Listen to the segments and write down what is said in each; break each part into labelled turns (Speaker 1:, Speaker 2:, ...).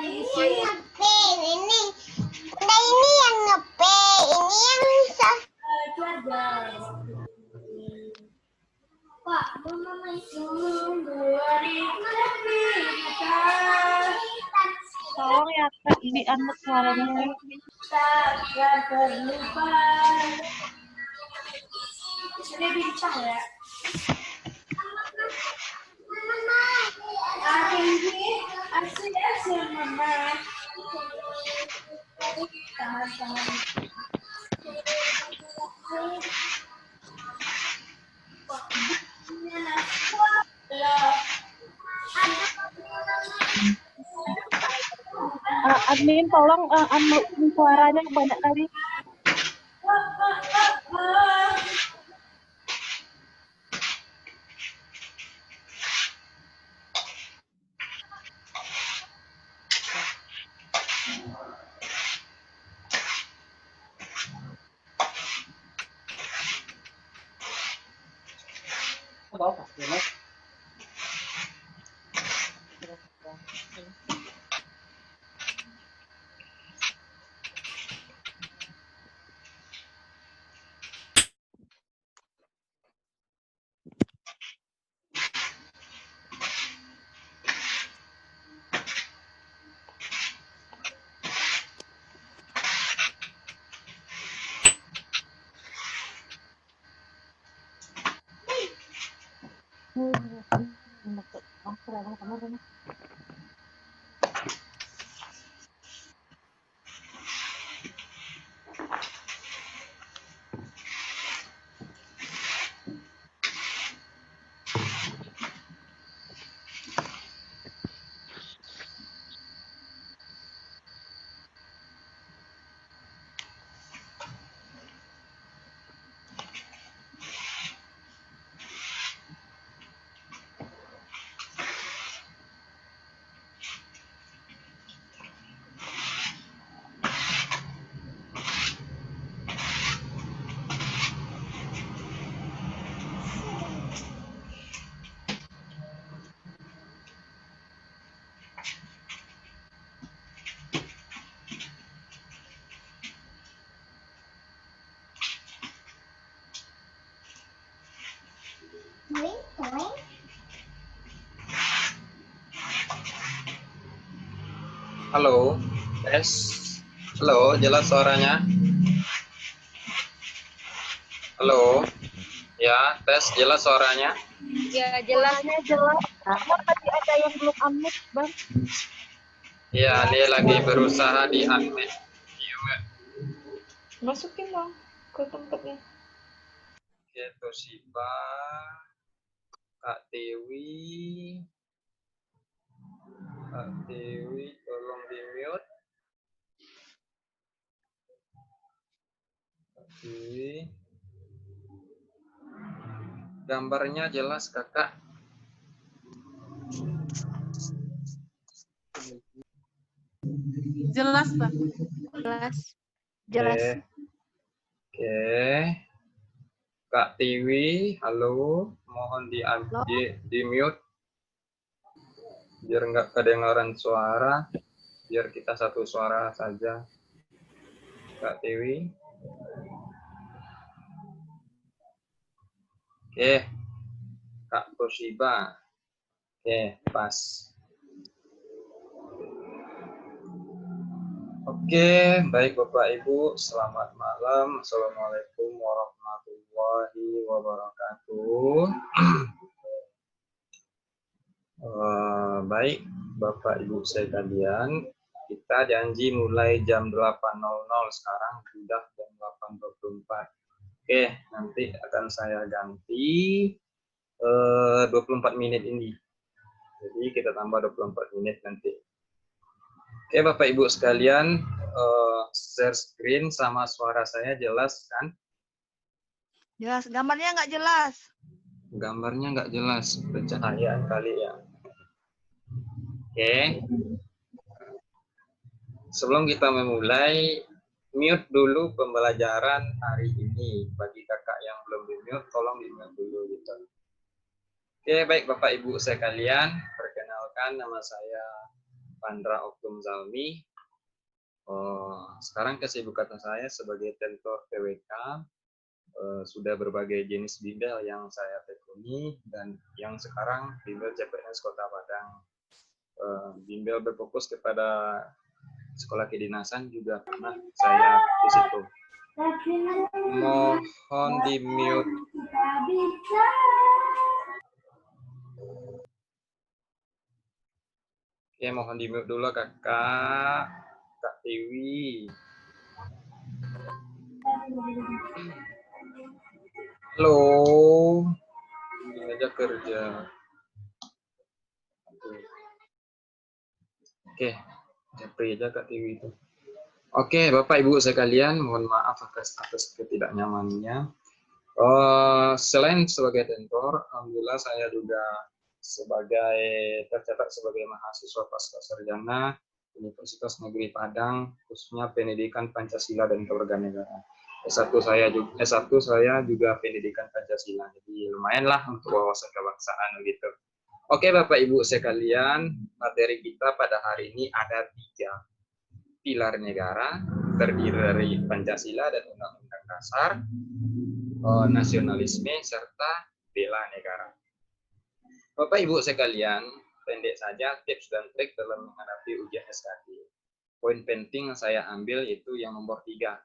Speaker 1: diisi. Ini yang ngepe, ini yang Pak, mama itu 2000.
Speaker 2: Tolong ya Kak, di unmute suaranya.
Speaker 1: Takkan terlupa. Ini bincang ya. Asik mama. Tahan.
Speaker 2: Admin tolong unmute suaranya banyak kali.
Speaker 3: Halo, tes. Halo, jelas suaranya? Halo, ya, tes jelas suaranya?
Speaker 2: Ya, jelasnya jelas. Cuma tadi ada yang belum unmute, Bang.
Speaker 3: Iya, dia lagi berusaha di unmute.
Speaker 4: Masukin dong ke tempatnya.
Speaker 3: Oke, Toshiba, Kak Dewi, tolong di mute. Kak Dewi, gambarnya jelas kakak?
Speaker 2: Jelas, Bang. Jelas.
Speaker 3: Oke. Kak Tiwi, halo, mohon di mute biar nggak kedengaran suara, biar kita satu suara saja. Kak Tiwi. Oke. Kak Toshiba. Oke, pas. Oke, baik Bapak Ibu, selamat malam. Assalamualaikum warahmatullahi wabarakatuh. Baik Bapak Ibu sekalian, kita janji mulai jam 8.00, sekarang sudah jam 8.24. Oke, nanti akan saya ganti 24 menit ini. Jadi kita tambah 24 menit nanti. Oke Bapak Ibu sekalian, share screen sama suara saya jelas kan?
Speaker 2: Jelas. Gambarnya nggak jelas.
Speaker 3: Gambarnya nggak jelas, pencahayaan kali ya. Oke. Sebelum kita memulai, mute dulu pembelajaran hari ini. Bagi kakak yang belum di-mute, tolong di-mute dulu gitu. Oke, baik Bapak Ibu sekalian, perkenalkan nama saya Pandra Oktum Zalmi. Sekarang kesibukan saya sebagai tentor TWK, sudah berbagai jenis bimbel yang saya tekuni, dan yang sekarang bimbel CPNS Kota Padang. Bimbel berfokus kepada sekolah kedinasan juga pernah saya di situ. Mohon di mute. Oke, mohon di mute dulu kakak, Kak Tiwi. Halo, ini aja kerja. Oke, japri aja Kak Tiwi itu. Oke, Bapak Ibu sekalian, mohon maaf atas ketidaknyamanannya. Selain sebagai tentor, alhamdulillah saya juga tercatat sebagai mahasiswa pasca sarjana Universitas Negeri Padang, khususnya pendidikan Pancasila dan Kewarganegaraan. S1 saya juga pendidikan Pancasila, jadi lumayanlah untuk wawasan kebangsaan gitu. Oke, Bapak Ibu sekalian, materi kita pada hari ini ada 3. Pilar negara, terdiri dari Pancasila dan Undang-Undang Dasar, nasionalisme, serta bela negara. Bapak Ibu sekalian, pendek saja tips dan trik dalam menghadapi ujian SKD. Poin penting yang saya ambil itu yang nomor 3.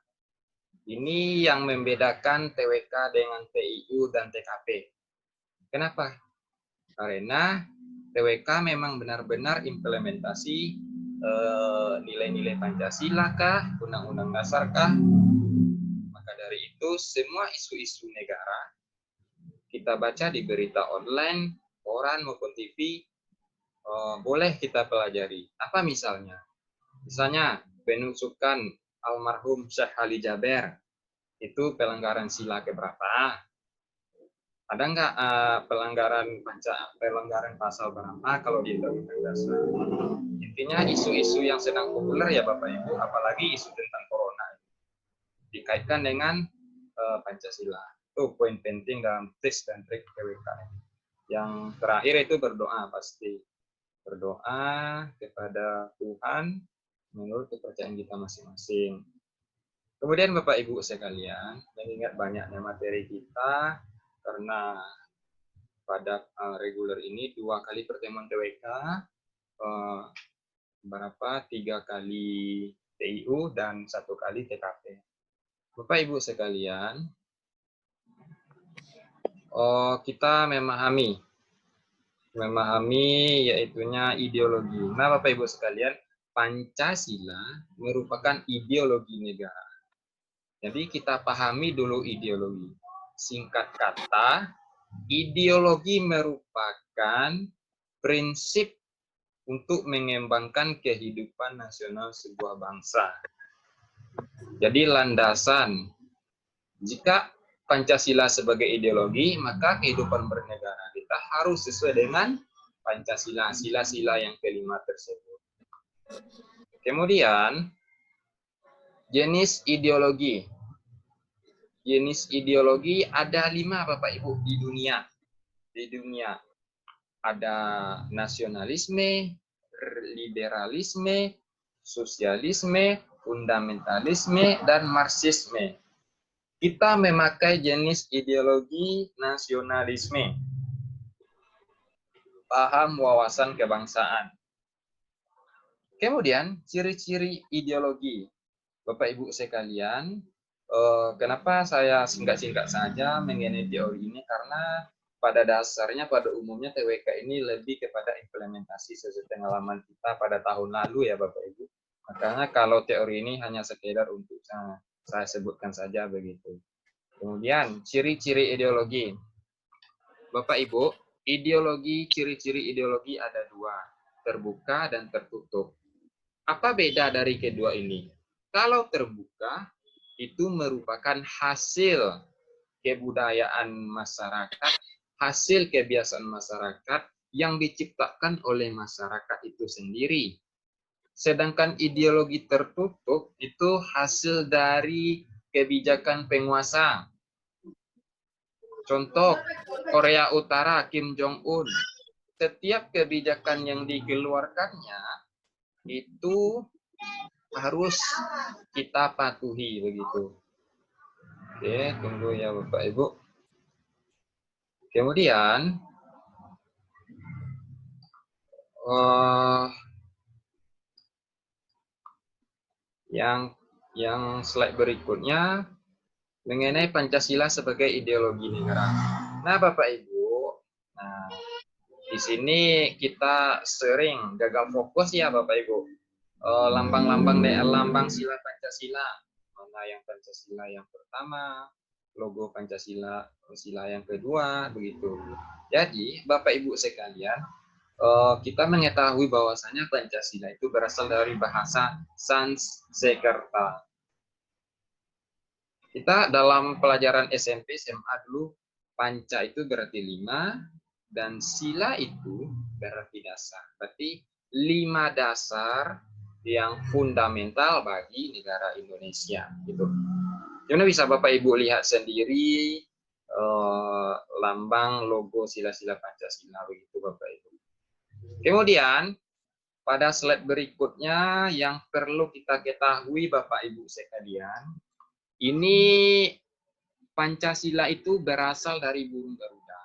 Speaker 3: Ini yang membedakan TWK dengan TIU dan TKP. Kenapa? Karena TWK memang benar-benar implementasi nilai-nilai Pancasila kah, Undang-Undang Dasar kah. Maka dari itu semua isu-isu negara kita baca di berita online, koran maupun TV, boleh kita pelajari. Apa misalnya? Misalnya penusukan almarhum Syekh Ali Jaber, itu pelanggaran sila keberapa? Ada nggak pelanggaran pasal berapa kalau di Undang-Undang Dasar? Intinya isu-isu yang sedang populer ya Bapak Ibu, apalagi isu tentang corona, dikaitkan dengan Pancasila. Itu poin penting dalam tips dan trik TWK. Yang terakhir itu berdoa pasti. Berdoa kepada Tuhan menurut kepercayaan kita masing-masing. Kemudian Bapak Ibu sekalian, mengingat banyaknya materi kita, karena pada reguler ini 2 kali pertemuan TWK, 3 kali TIU dan 1 kali TKP. Bapak Ibu sekalian, kita memahami yaitunya ideologi. Nah, Bapak Ibu sekalian, Pancasila merupakan ideologi negara. Jadi kita pahami dulu ideologi. Singkat kata, ideologi merupakan prinsip untuk mengembangkan kehidupan nasional sebuah bangsa. Jadi landasan, jika Pancasila sebagai ideologi, maka kehidupan bernegara kita harus sesuai dengan Pancasila, sila-sila yang kelima tersebut. Kemudian, jenis ideologi. Jenis ideologi ada 5 Bapak Ibu di dunia. Di dunia ada nasionalisme, liberalisme, sosialisme, fundamentalisme, dan marxisme. Kita memakai jenis ideologi nasionalisme. Paham wawasan kebangsaan. Kemudian ciri-ciri ideologi. Bapak Ibu sekalian, kenapa saya singkat-singkat saja mengenai teori ini? Karena pada dasarnya, pada umumnya TWK ini lebih kepada implementasi sesuai pengalaman kita pada tahun lalu ya Bapak Ibu. Makanya kalau teori ini hanya sekedar untuk saya sebutkan saja begitu. Kemudian ciri-ciri ideologi. Bapak Ibu, ciri-ciri ideologi ada 2, terbuka dan tertutup. Apa beda dari kedua ini? Kalau terbuka, itu merupakan hasil kebudayaan masyarakat, hasil kebiasaan masyarakat yang diciptakan oleh masyarakat itu sendiri. Sedangkan ideologi tertutup itu hasil dari kebijakan penguasa. Contoh, Korea Utara, Kim Jong-un. Setiap kebijakan yang dikeluarkannya itu harus kita patuhi begitu. Oke, tunggu ya Bapak Ibu. Kemudian yang slide berikutnya mengenai Pancasila sebagai ideologi negara. Nah, Bapak Ibu, nah di sini kita sering gagal fokus ya Bapak Ibu. Lambang-lambang lambang sila Pancasila. Mana yang Pancasila yang pertama, logo Pancasila sila yang kedua, begitu. Jadi, Bapak Ibu sekalian, kita mengetahui bahwasanya Pancasila itu berasal dari bahasa Sanskerta. Kita dalam pelajaran SMP, SMA dulu, panca itu berarti 5, dan sila itu berarti dasar. Berarti 5 dasar yang fundamental bagi negara Indonesia. Gitu. Jadi bisa Bapak Ibu lihat sendiri lambang logo sila-sila Pancasila begitu Bapak Ibu. Kemudian pada slide berikutnya yang perlu kita ketahui Bapak Ibu sekalian, ini Pancasila itu berasal dari burung Garuda.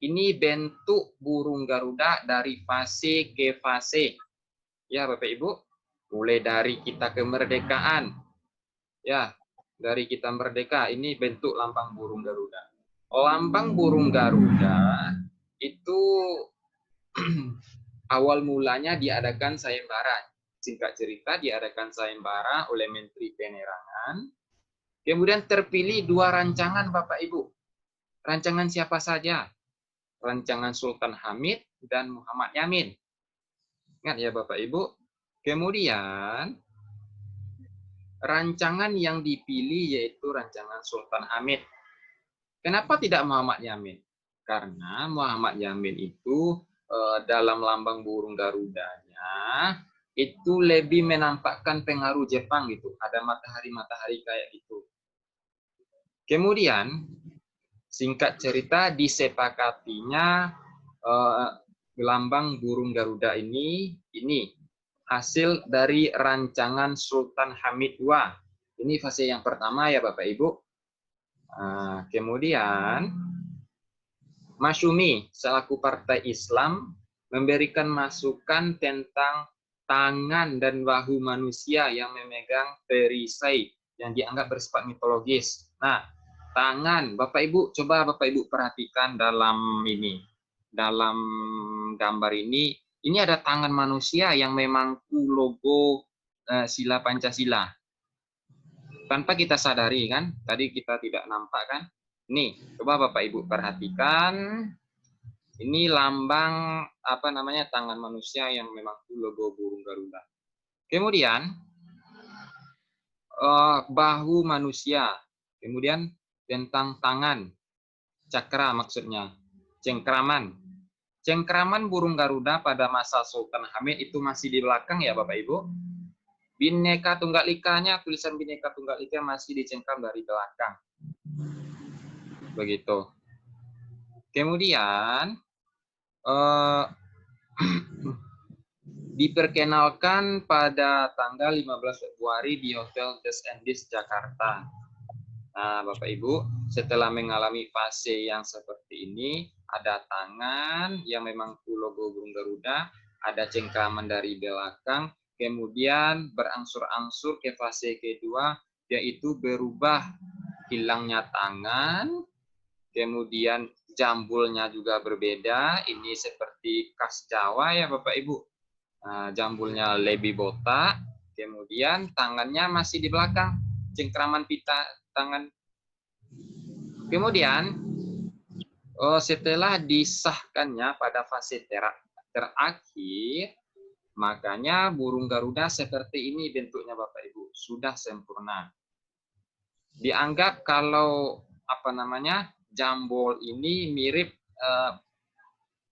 Speaker 3: Ini bentuk burung Garuda dari fase ke fase. Ya Bapak Ibu, mulai dari kita kemerdekaan. Ya, dari kita merdeka, ini bentuk lambang burung Garuda. Lambang burung Garuda itu awal mulanya diadakan sayembara. Singkat cerita, diadakan sayembara oleh Menteri Penerangan. Kemudian terpilih 2 rancangan Bapak Ibu. Rancangan siapa saja? Rancangan Sultan Hamid dan Muhammad Yamin. Ingat ya Bapak Ibu. Kemudian rancangan yang dipilih yaitu rancangan Sultan Hamid. Kenapa tidak Muhammad Yamin? Karena Muhammad Yamin itu dalam lambang burung Garudanya itu lebih menampakkan pengaruh Jepang gitu. Ada matahari-matahari kayak gitu. Kemudian singkat cerita disepakatinya lambang burung Garuda ini hasil dari rancangan Sultan Hamid II. Ini fase yang pertama ya Bapak Ibu. Kemudian Masyumi selaku partai Islam memberikan masukan tentang tangan dan bahu manusia yang memegang perisai yang dianggap bersifat mitologis. Nah, tangan, Bapak Ibu, coba Bapak Ibu perhatikan dalam gambar ini ada tangan manusia yang memangku logo sila Pancasila. Tanpa kita sadari kan, tadi kita tidak nampak kan. Nih, coba Bapak Ibu perhatikan. Ini lambang tangan manusia yang memangku logo burung Garuda. Kemudian bahu manusia. Kemudian tentang tangan, cakra maksudnya, cengkraman. Cengkraman burung Garuda pada masa Sultan Hamid itu masih di belakang ya Bapak Ibu. Bhinneka Tunggal Ikanya, tulisan Bhinneka Tunggal Ika masih dicengkram dari belakang. Begitu. Kemudian diperkenalkan pada tanggal 15 Februari di Hotel Des Andes Jakarta. Nah, Bapak Ibu, setelah mengalami fase yang seperti ini, ada tangan yang memang logo burung Garuda, ada cengkraman dari belakang, kemudian berangsur-angsur ke fase kedua, yaitu berubah hilangnya tangan, kemudian jambulnya juga berbeda, ini seperti khas Jawa ya Bapak Ibu. Nah, jambulnya lebih botak, kemudian tangannya masih di belakang, cengkraman pita tangan. Kemudian setelah disahkannya pada fase terakhir, makanya burung Garuda seperti ini bentuknya Bapak Ibu, sudah sempurna. Dianggap kalau jambul ini mirip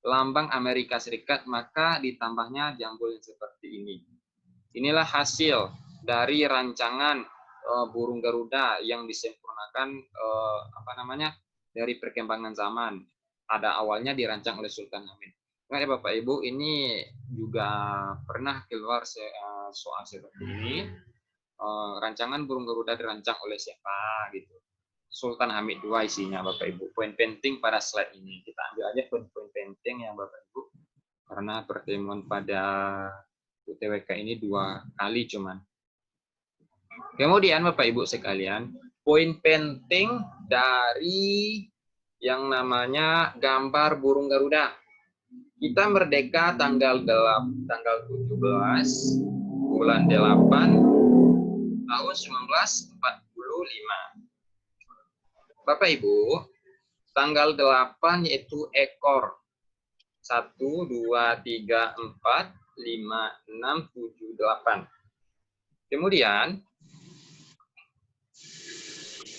Speaker 3: lambang Amerika Serikat, maka ditambahnya jambul yang seperti ini. Inilah hasil dari rancangan burung Garuda yang disempurnakan dari perkembangan zaman. Pada awalnya dirancang oleh Sultan Hamid. Ingat ya Bapak Ibu, ini juga pernah keluar soal seperti ini. Rancangan burung Garuda dirancang oleh siapa gitu. Sultan Hamid II isinya Bapak Ibu. Poin penting pada slide ini. Kita ambil aja poin-poin penting ya Bapak Ibu. Karena pertemuan pada UTWK ini 2 kali cuman. Kemudian Bapak Ibu sekalian, poin penting dari yang namanya gambar burung Garuda. Kita merdeka tanggal 17 bulan 8 tahun 1945. Bapak Ibu, tanggal 8 yaitu ekor. 1, 2, 3, 4, 5, 6, 7, 8. Kemudian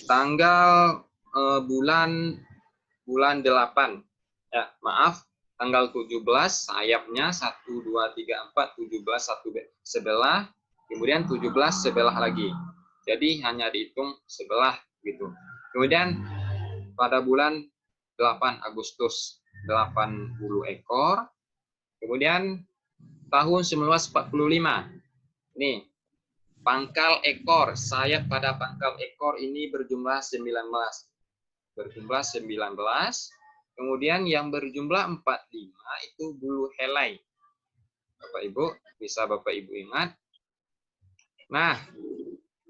Speaker 3: tanggal bulan 8. Ya, maaf, tanggal 17 sayapnya 1, 2, 3, 4, 17 satu sebelah, kemudian 17 sebelah lagi. Jadi hanya dihitung sebelah gitu. Kemudian pada bulan 8 Agustus 80 ekor. Kemudian tahun 1945. Nih, pangkal ekor, sayap pada pangkal ekor ini berjumlah 19. Berjumlah 19. Kemudian yang berjumlah 45 itu bulu helai. Bapak Ibu, bisa Bapak Ibu ingat. Nah,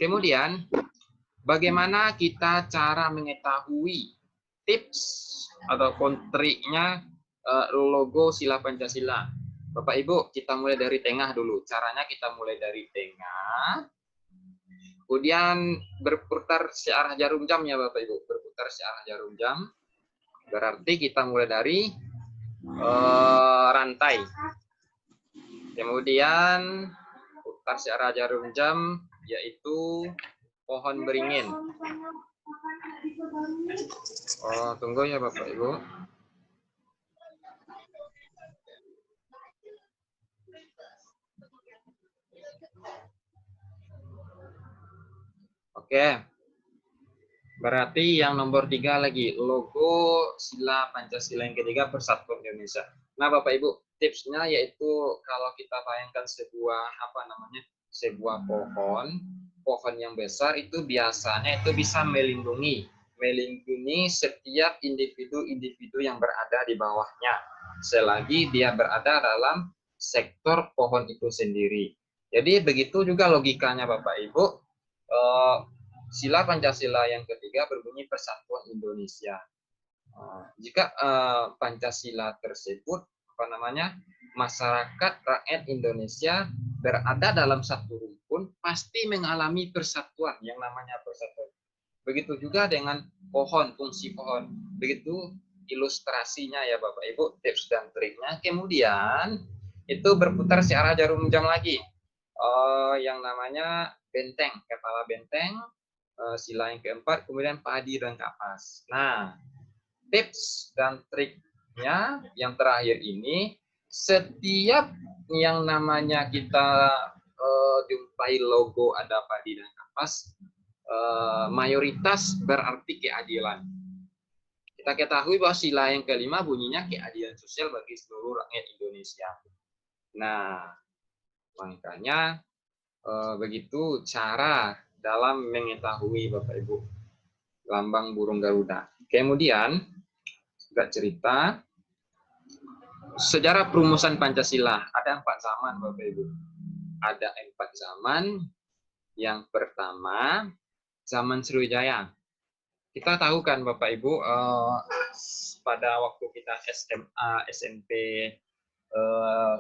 Speaker 3: kemudian bagaimana kita cara mengetahui tips atau triknya logo Sila Pancasila? Bapak Ibu, kita mulai dari tengah dulu. Caranya kita mulai dari tengah. Kemudian berputar searah jarum jam ya Bapak Ibu. Berputar searah jarum jam. Berarti kita mulai dari rantai. Kemudian putar searah jarum jam yaitu pohon beringin. Oh, tunggu ya Bapak Ibu. Oke. Berarti yang nomor 3 lagi, logo Sila Pancasila yang ketiga, Persatuan Indonesia. Nah, Bapak Ibu, tipsnya yaitu kalau kita bayangkan sebuah pohon yang besar itu biasanya itu bisa melindungi setiap individu yang berada di bawahnya, selagi dia berada dalam sektor pohon itu sendiri. Jadi begitu juga logikanya Bapak Ibu. Sila Pancasila yang ketiga berbunyi Persatuan Indonesia. Jika Pancasila tersebut masyarakat rakyat Indonesia berada dalam satu rumpun pasti mengalami persatuan yang namanya persatuan. Begitu juga dengan pohon, fungsi pohon. Begitu ilustrasinya ya Bapak Ibu, tips dan triknya. Kemudian itu berputar searah jarum jam lagi. Yang namanya benteng, kepala benteng. Sila yang keempat, kemudian padi dan kapas. Nah, tips dan triknya yang terakhir ini, setiap yang namanya kita jumpai logo ada padi dan kapas, mayoritas berarti keadilan. Kita ketahui bahwa sila yang kelima bunyinya keadilan sosial bagi seluruh rakyat Indonesia. Nah, makanya begitu cara dalam mengetahui Bapak Ibu lambang burung Garuda. Kemudian juga cerita sejarah perumusan Pancasila. Ada 4 zaman Bapak Ibu. Ada 4 zaman. Yang pertama zaman Sriwijaya. Kita tahu kan Bapak Ibu pada waktu kita SMA, SMP,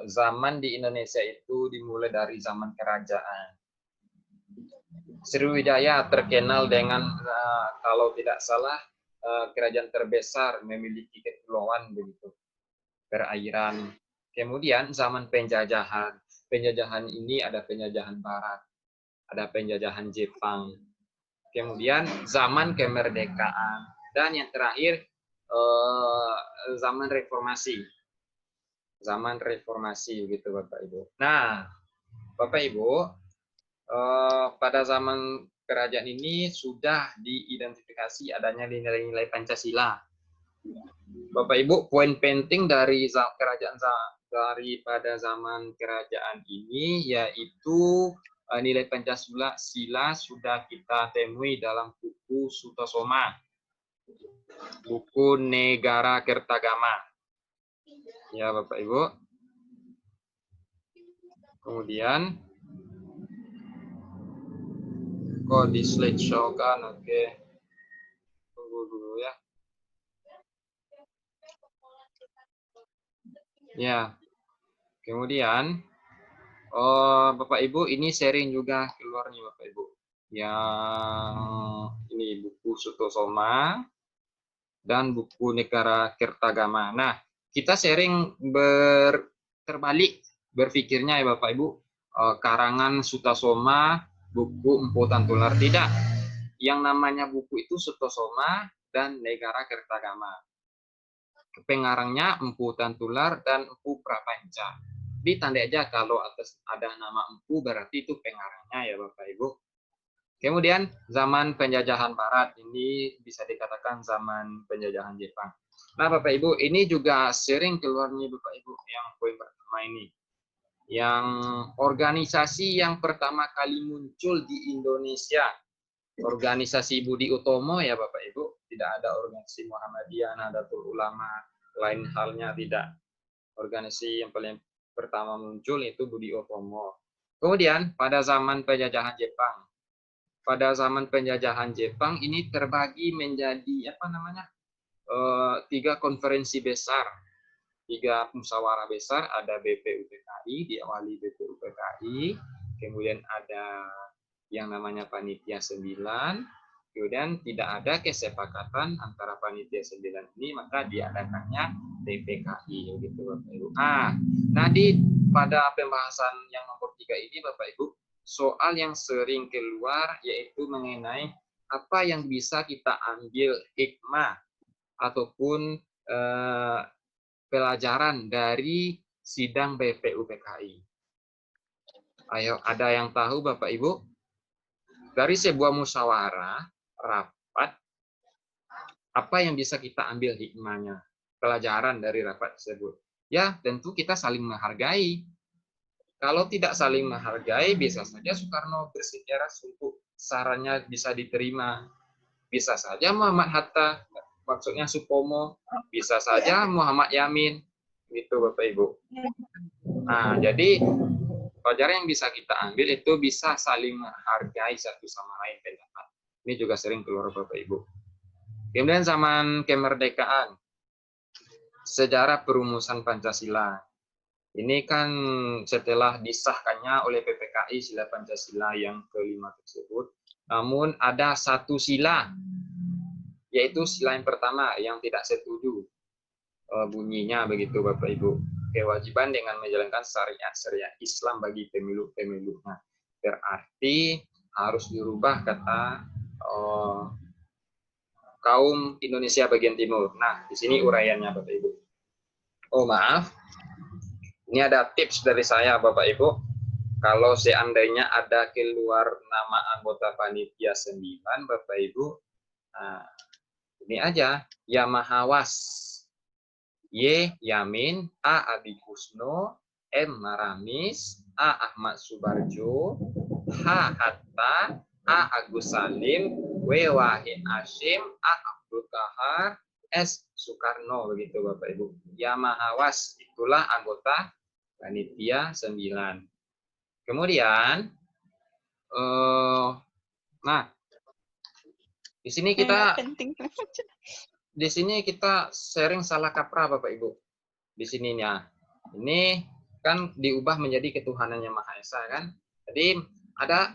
Speaker 3: zaman di Indonesia itu dimulai dari zaman kerajaan. Sriwijaya terkenal dengan kalau tidak salah kerajaan terbesar, memiliki kepulauan begitu, perairan. Kemudian zaman penjajahan. Penjajahan ini ada penjajahan Barat, ada penjajahan Jepang. Kemudian zaman kemerdekaan dan yang terakhir zaman reformasi. Zaman reformasi gitu Bapak Ibu. Nah, Bapak Ibu, pada zaman kerajaan ini sudah diidentifikasi adanya nilai-nilai Pancasila. Bapak Ibu, poin penting dari daripada zaman kerajaan ini yaitu nilai Pancasila sudah kita temui dalam buku Sutasoma, buku Negara Kertagama. Ya, Bapak Ibu. Kemudian kok di slideshow kan, oke. Tunggu dulu ya. Ya. Kemudian Bapak Ibu, ini sharing juga keluar nih Bapak Ibu. Yang ini buku Sutasoma dan buku Negara Kertagama. Nah, kita sharing terbalik berpikirnya ya Bapak Ibu. Karangan Sutasoma, buku Empu Tantular, tidak. Yang namanya buku itu Sutasoma dan Negara Kertagama. Pengarangnya Empu Tantular dan Empu Prapanca. Ditandai aja kalau atas ada nama Empu berarti itu pengarangnya ya Bapak Ibu. Kemudian zaman penjajahan Barat, ini bisa dikatakan zaman penjajahan Jepang. Nah Bapak Ibu, ini juga sering keluar nih Bapak Ibu yang poin pertama ini. Yang organisasi yang pertama kali muncul di Indonesia, organisasi Budi Utomo ya Bapak Ibu. Tidak ada organisasi Muhammadiyah, Nahdlatul Ulama, lain halnya tidak. Organisasi yang paling pertama muncul itu Budi Utomo. Kemudian pada zaman penjajahan Jepang. Pada zaman penjajahan Jepang ini terbagi menjadi tiga konferensi besar, tiga musyawarah besar. Ada BPUPKI, diawali BPUPKI, kemudian ada yang namanya Panitia 9, kemudian tidak ada kesepakatan antara Panitia 9 ini, maka diadakannya BPKI, gitu Bapak Ibu. Nah pada pembahasan yang nomor 3 ini Bapak Ibu, soal yang sering keluar yaitu mengenai apa yang bisa kita ambil hikmah ataupun pelajaran dari sidang BPUPKI. Ayo, ada yang tahu Bapak Ibu? Dari sebuah musyawarah, rapat, apa yang bisa kita ambil hikmahnya, pelajaran dari rapat tersebut? Ya, tentu kita saling menghargai. Kalau tidak saling menghargai, bisa saja Soekarno bersikeras untuk sarannya bisa diterima. Bisa saja Muhammad Hatta, maksudnya Supomo, bisa saja Muhammad Yamin. Gitu Bapak Ibu. Nah, jadi pelajaran yang bisa kita ambil itu bisa saling menghargai satu sama lain pendapat. Ini juga sering keluar Bapak Ibu. Kemudian zaman kemerdekaan, sejarah perumusan Pancasila. Ini kan setelah disahkannya oleh PPKI sila Pancasila yang kelima tersebut, namun ada satu sila, yaitu sila yang pertama yang tidak setuju bunyinya begitu Bapak Ibu. Kewajiban dengan menjalankan syariat Islam bagi pemilu-pemilunya. Berarti harus dirubah kata kaum Indonesia bagian timur. Nah, di sini uraiannya Bapak Ibu. Oh maaf. Ini ada tips dari saya, Bapak Ibu. Kalau seandainya ada keluar nama anggota panitia 9, Bapak Ibu, nah, ini aja, Yamahawas, Y. Yamin, A. Adi Kusno, M. Maramis, A. Ahmad Subarjo, H. Hatta, A. Agus Salim, W. Wahid Hashim, A. Abdul Kahar, S. Soekarno, begitu Bapak Ibu. Yamahawas, itulah anggota panitia 9. Kemudian, nah, di sini kita sharing salah kaprah Bapak Ibu. Di sininya, ini kan diubah menjadi ketuhanan yang Maha Esa kan. Jadi ada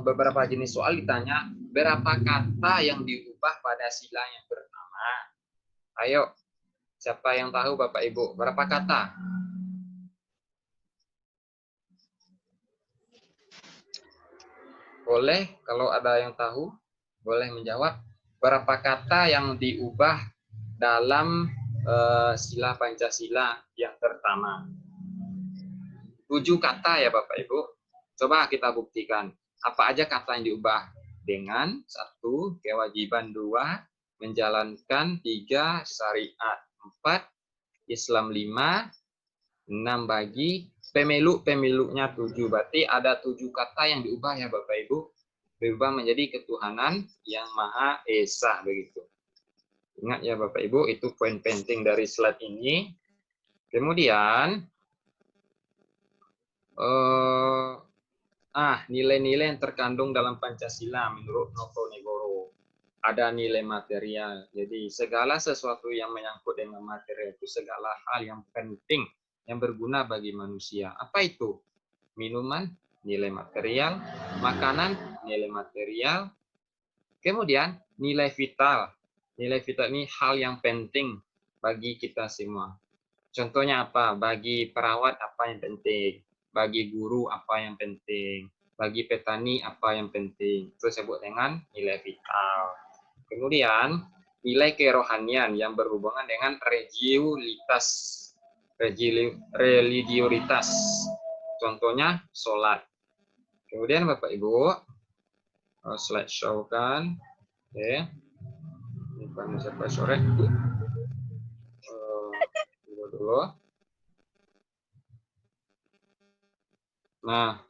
Speaker 3: beberapa jenis soal ditanya berapa kata yang diubah pada sila yang pertama. Ayo, siapa yang tahu Bapak Ibu berapa kata? Boleh, kalau ada yang tahu, boleh menjawab. Berapa kata yang diubah dalam sila Pancasila yang pertama? 7 kata ya Bapak Ibu. Coba kita buktikan. Apa aja kata yang diubah? Dengan 1, kewajiban 2, menjalankan 3 syariat, 4 Islam 5, 6 bagi pemilu-pemilunya 7. Berarti ada 7 kata yang diubah ya Bapak Ibu. Berubah menjadi ketuhanan yang Maha Esa begitu. Ingat ya Bapak Ibu, itu poin penting dari slide ini. Kemudian nilai-nilai yang terkandung dalam Pancasila menurut Notonegoro. Ada nilai material. Jadi segala sesuatu yang menyangkut dengan material itu segala hal yang penting, yang berguna bagi manusia. Apa itu? Minuman, nilai material. Makanan, nilai material. Kemudian nilai vital. Nilai vital ini hal yang penting bagi kita semua. Contohnya apa? Bagi perawat apa yang penting? Bagi guru apa yang penting? Bagi petani apa yang penting? Itu disebut dengan nilai vital. Kemudian nilai kerohanian yang berhubungan dengan religioritas. Contohnya sholat. Kemudian Bapak Ibu, slide show kan. Oke. Ini kan siapa sore? Dulu. Nah,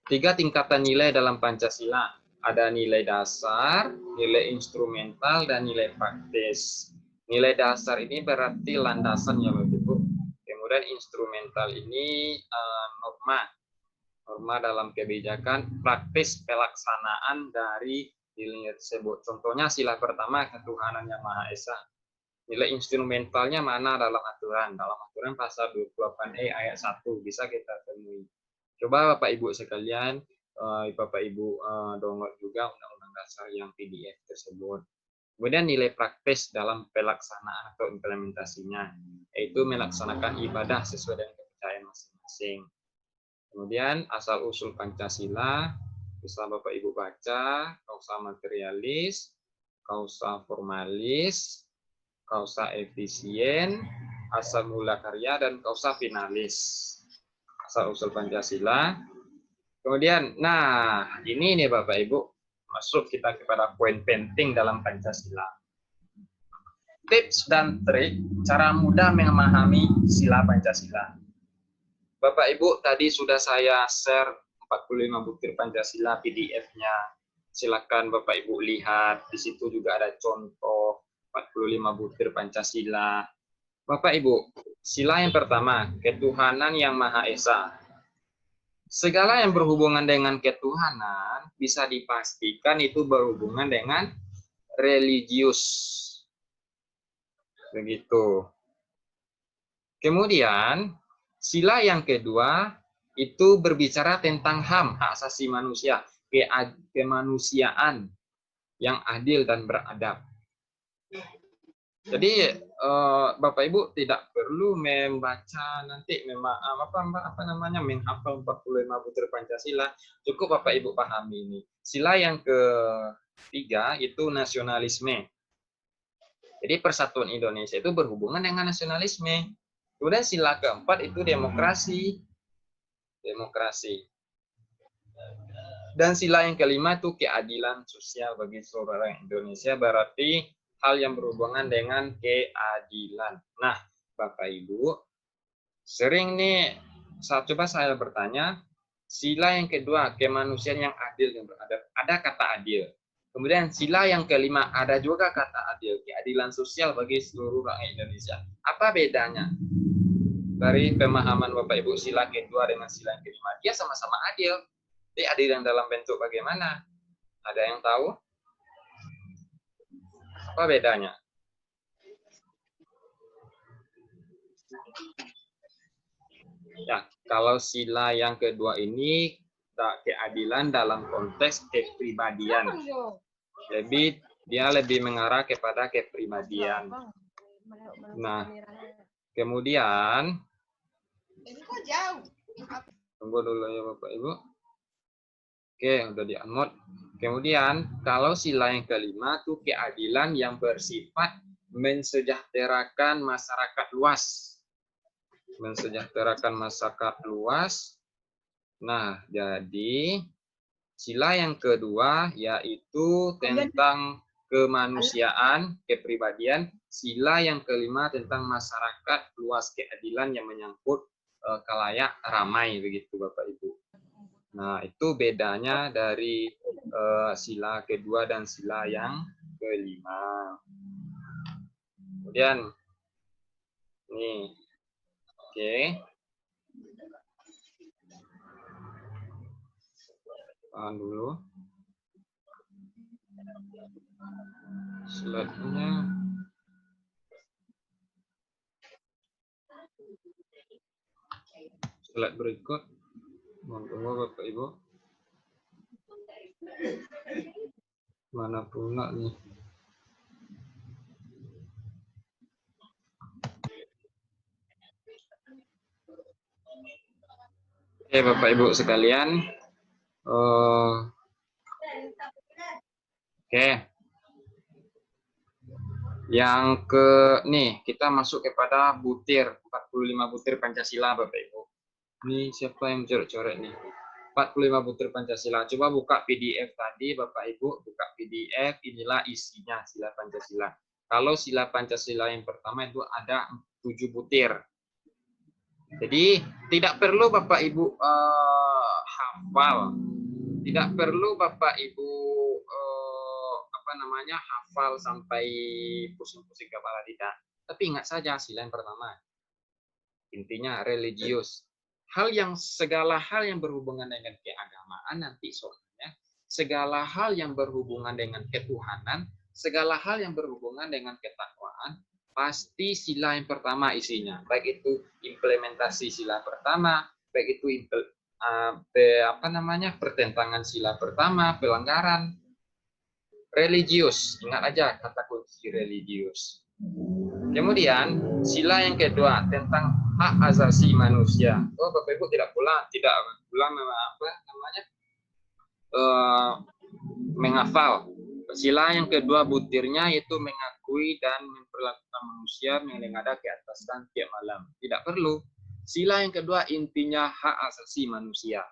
Speaker 3: 3 tingkatan nilai dalam Pancasila. Ada nilai dasar, nilai instrumental, dan nilai praktis. Nilai dasar ini berarti landasan ya Bapak Ibu. Kemudian instrumental ini norma dalam kebijakan, praktis pelaksanaan dari nilai tersebut. Contohnya sila pertama, ketuhanan yang Maha Esa. Nilai instrumentalnya mana dalam aturan? Dalam aturan pasal 28E ayat 1 bisa kita temui. Coba Bapak Ibu sekalian, Bapak Ibu download juga Undang-Undang Dasar yang PDF tersebut. Kemudian nilai praktis dalam pelaksanaan atau implementasinya, yaitu melaksanakan ibadah sesuai dengan kepercayaan masing-masing. Kemudian asal-usul Pancasila, bisa Bapak Ibu baca, kausa materialis, kausa formalis, kausa efisien, asal mula karya, dan kausa finalis. Asal-usul Pancasila. Kemudian, ini nih Bapak Ibu, masuk kita kepada poin penting dalam Pancasila. Tips dan trik cara mudah memahami sila Pancasila. Bapak Ibu, tadi sudah saya share 45 butir Pancasila PDF-nya. Silakan Bapak Ibu lihat, di situ juga ada contoh 45 butir Pancasila. Bapak Ibu, sila yang pertama, ketuhanan yang Maha Esa. Segala yang berhubungan dengan ketuhanan bisa dipastikan itu berhubungan dengan religius. Begitu. Kemudian, sila yang kedua itu berbicara tentang HAM, hak asasi manusia, kemanusiaan yang adil dan beradab. Jadi Bapak Ibu tidak perlu membaca nanti menghafal 45 butir Pancasila. Cukup Bapak Ibu pahami ini. Sila yang ketiga itu nasionalisme. Jadi persatuan Indonesia itu berhubungan dengan nasionalisme. Kemudian sila keempat itu demokrasi. Dan sila yang kelima itu keadilan sosial bagi seluruh orang Indonesia, berarti hal yang berhubungan dengan keadilan. Nah, Bapak Ibu, sering nih, coba saya bertanya, sila yang kedua, kemanusiaan yang adil dan beradab, ada kata adil. Kemudian sila yang kelima, ada juga kata adil, keadilan sosial bagi seluruh rakyat Indonesia. Apa bedanya dari pemahaman Bapak Ibu sila kedua dengan sila yang kelima? Dia sama-sama adil. Tapi adil yang dalam bentuk bagaimana? Ada yang tahu? Apa bedanya? Ya, kalau sila yang kedua ini keadilan dalam konteks kepribadian. Jadi dia lebih mengarah kepada kepribadian. Nah, kemudian tunggu dulu ya Bapak Ibu. Oke, udah di-unmute. Kemudian, kalau sila yang kelima itu keadilan yang bersifat mensejahterakan masyarakat luas. Mensejahterakan masyarakat luas. Nah, jadi sila yang kedua yaitu tentang kemanusiaan, kepribadian. Sila yang kelima tentang masyarakat, luas keadilan yang menyangkut khalayak ramai, begitu Bapak Ibu. Nah, itu bedanya dari sila kedua dan sila yang kelima. Kemudian, nih, oke. Tahan dulu. Slide-nya. Slide berikut. Mohon tunggu Bapak Ibu. Mana pula nih? Oke Bapak Ibu sekalian. Oke. Yang nih kita masuk kepada butir 45 butir Pancasila Bapak Ibu. Ini siapa yang coret-coret nih? 45 butir Pancasila. Coba buka PDF tadi Bapak Ibu, buka PDF, inilah isinya sila Pancasila. Kalau sila Pancasila yang pertama itu ada 7 butir. Jadi tidak perlu Bapak Ibu hafal. Tidak perlu Bapak Ibu hafal sampai pusing-pusing kepala, tidak. Tapi ingat saja sila yang pertama. Intinya religius. Segala hal yang berhubungan dengan keagamaan nanti soalnya, segala hal yang berhubungan dengan ketuhanan, segala hal yang berhubungan dengan ketakwaan, pasti sila yang pertama isinya. Baik itu implementasi sila pertama, baik itu pertentangan sila pertama, pelanggaran. Religius, ingat aja kata kunci religius. Kemudian sila yang kedua tentang hak asasi manusia. Oh Bapak Ibu tidak pula menghafal. Sila yang kedua butirnya yaitu mengakui dan memperlakukan manusia yang ada ke atas dan tiap malam. Tidak perlu. Sila yang kedua intinya hak asasi manusia.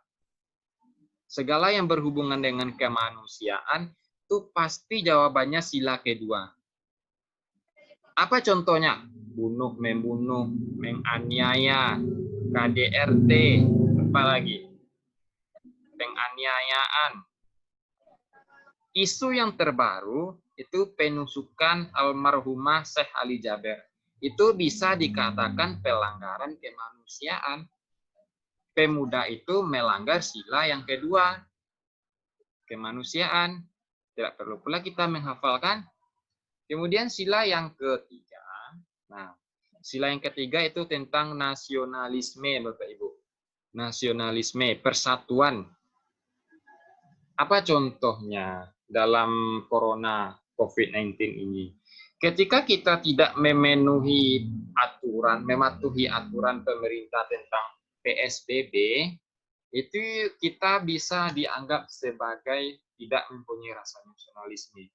Speaker 3: Segala yang berhubungan dengan kemanusiaan itu pasti jawabannya sila kedua. Apa contohnya? Bunuh, membunuh, menganiaya, KDRT, apalagi? Penganiayaan. Isu yang terbaru itu penusukan almarhumah Syekh Ali Jaber. Itu bisa dikatakan pelanggaran kemanusiaan. Pemuda itu melanggar sila yang kedua, kemanusiaan. Tidak perlu pula kita menghafalkan. Kemudian sila yang ketiga. Nah, sila yang ketiga itu tentang nasionalisme, Bapak Ibu. Nasionalisme, persatuan. Apa contohnya dalam corona COVID-19 ini? Ketika kita tidak mematuhi aturan pemerintah tentang PSBB, itu kita bisa dianggap sebagai tidak mempunyai rasa nasionalisme.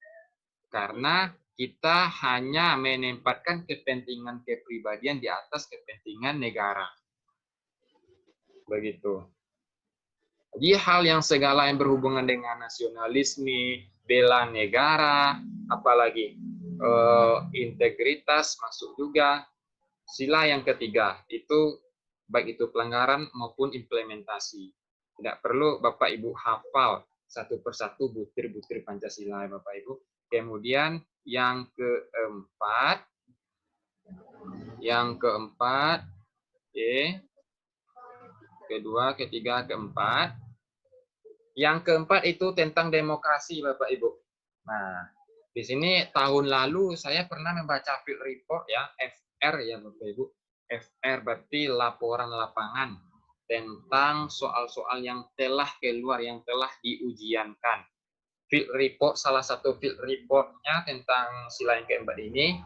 Speaker 3: Karena kita hanya menempatkan kepentingan kepribadian di atas kepentingan negara. Begitu. Jadi hal yang segala yang berhubungan dengan nasionalisme, bela negara, apalagi integritas masuk juga. Sila yang ketiga itu baik itu pelanggaran maupun implementasi. Tidak perlu Bapak Ibu hafal satu persatu butir-butir Pancasila, Bapak Ibu. Kemudian yang keempat, kedua, ketiga, keempat. Yang keempat itu tentang demokrasi, Bapak Ibu. Nah, di sini tahun lalu saya pernah membaca field report ya, FR ya Bapak Ibu. FR berarti laporan lapangan tentang soal-soal yang telah keluar, yang telah diujiankan. Field report, salah satu field reportnya tentang sila yang keempat ini,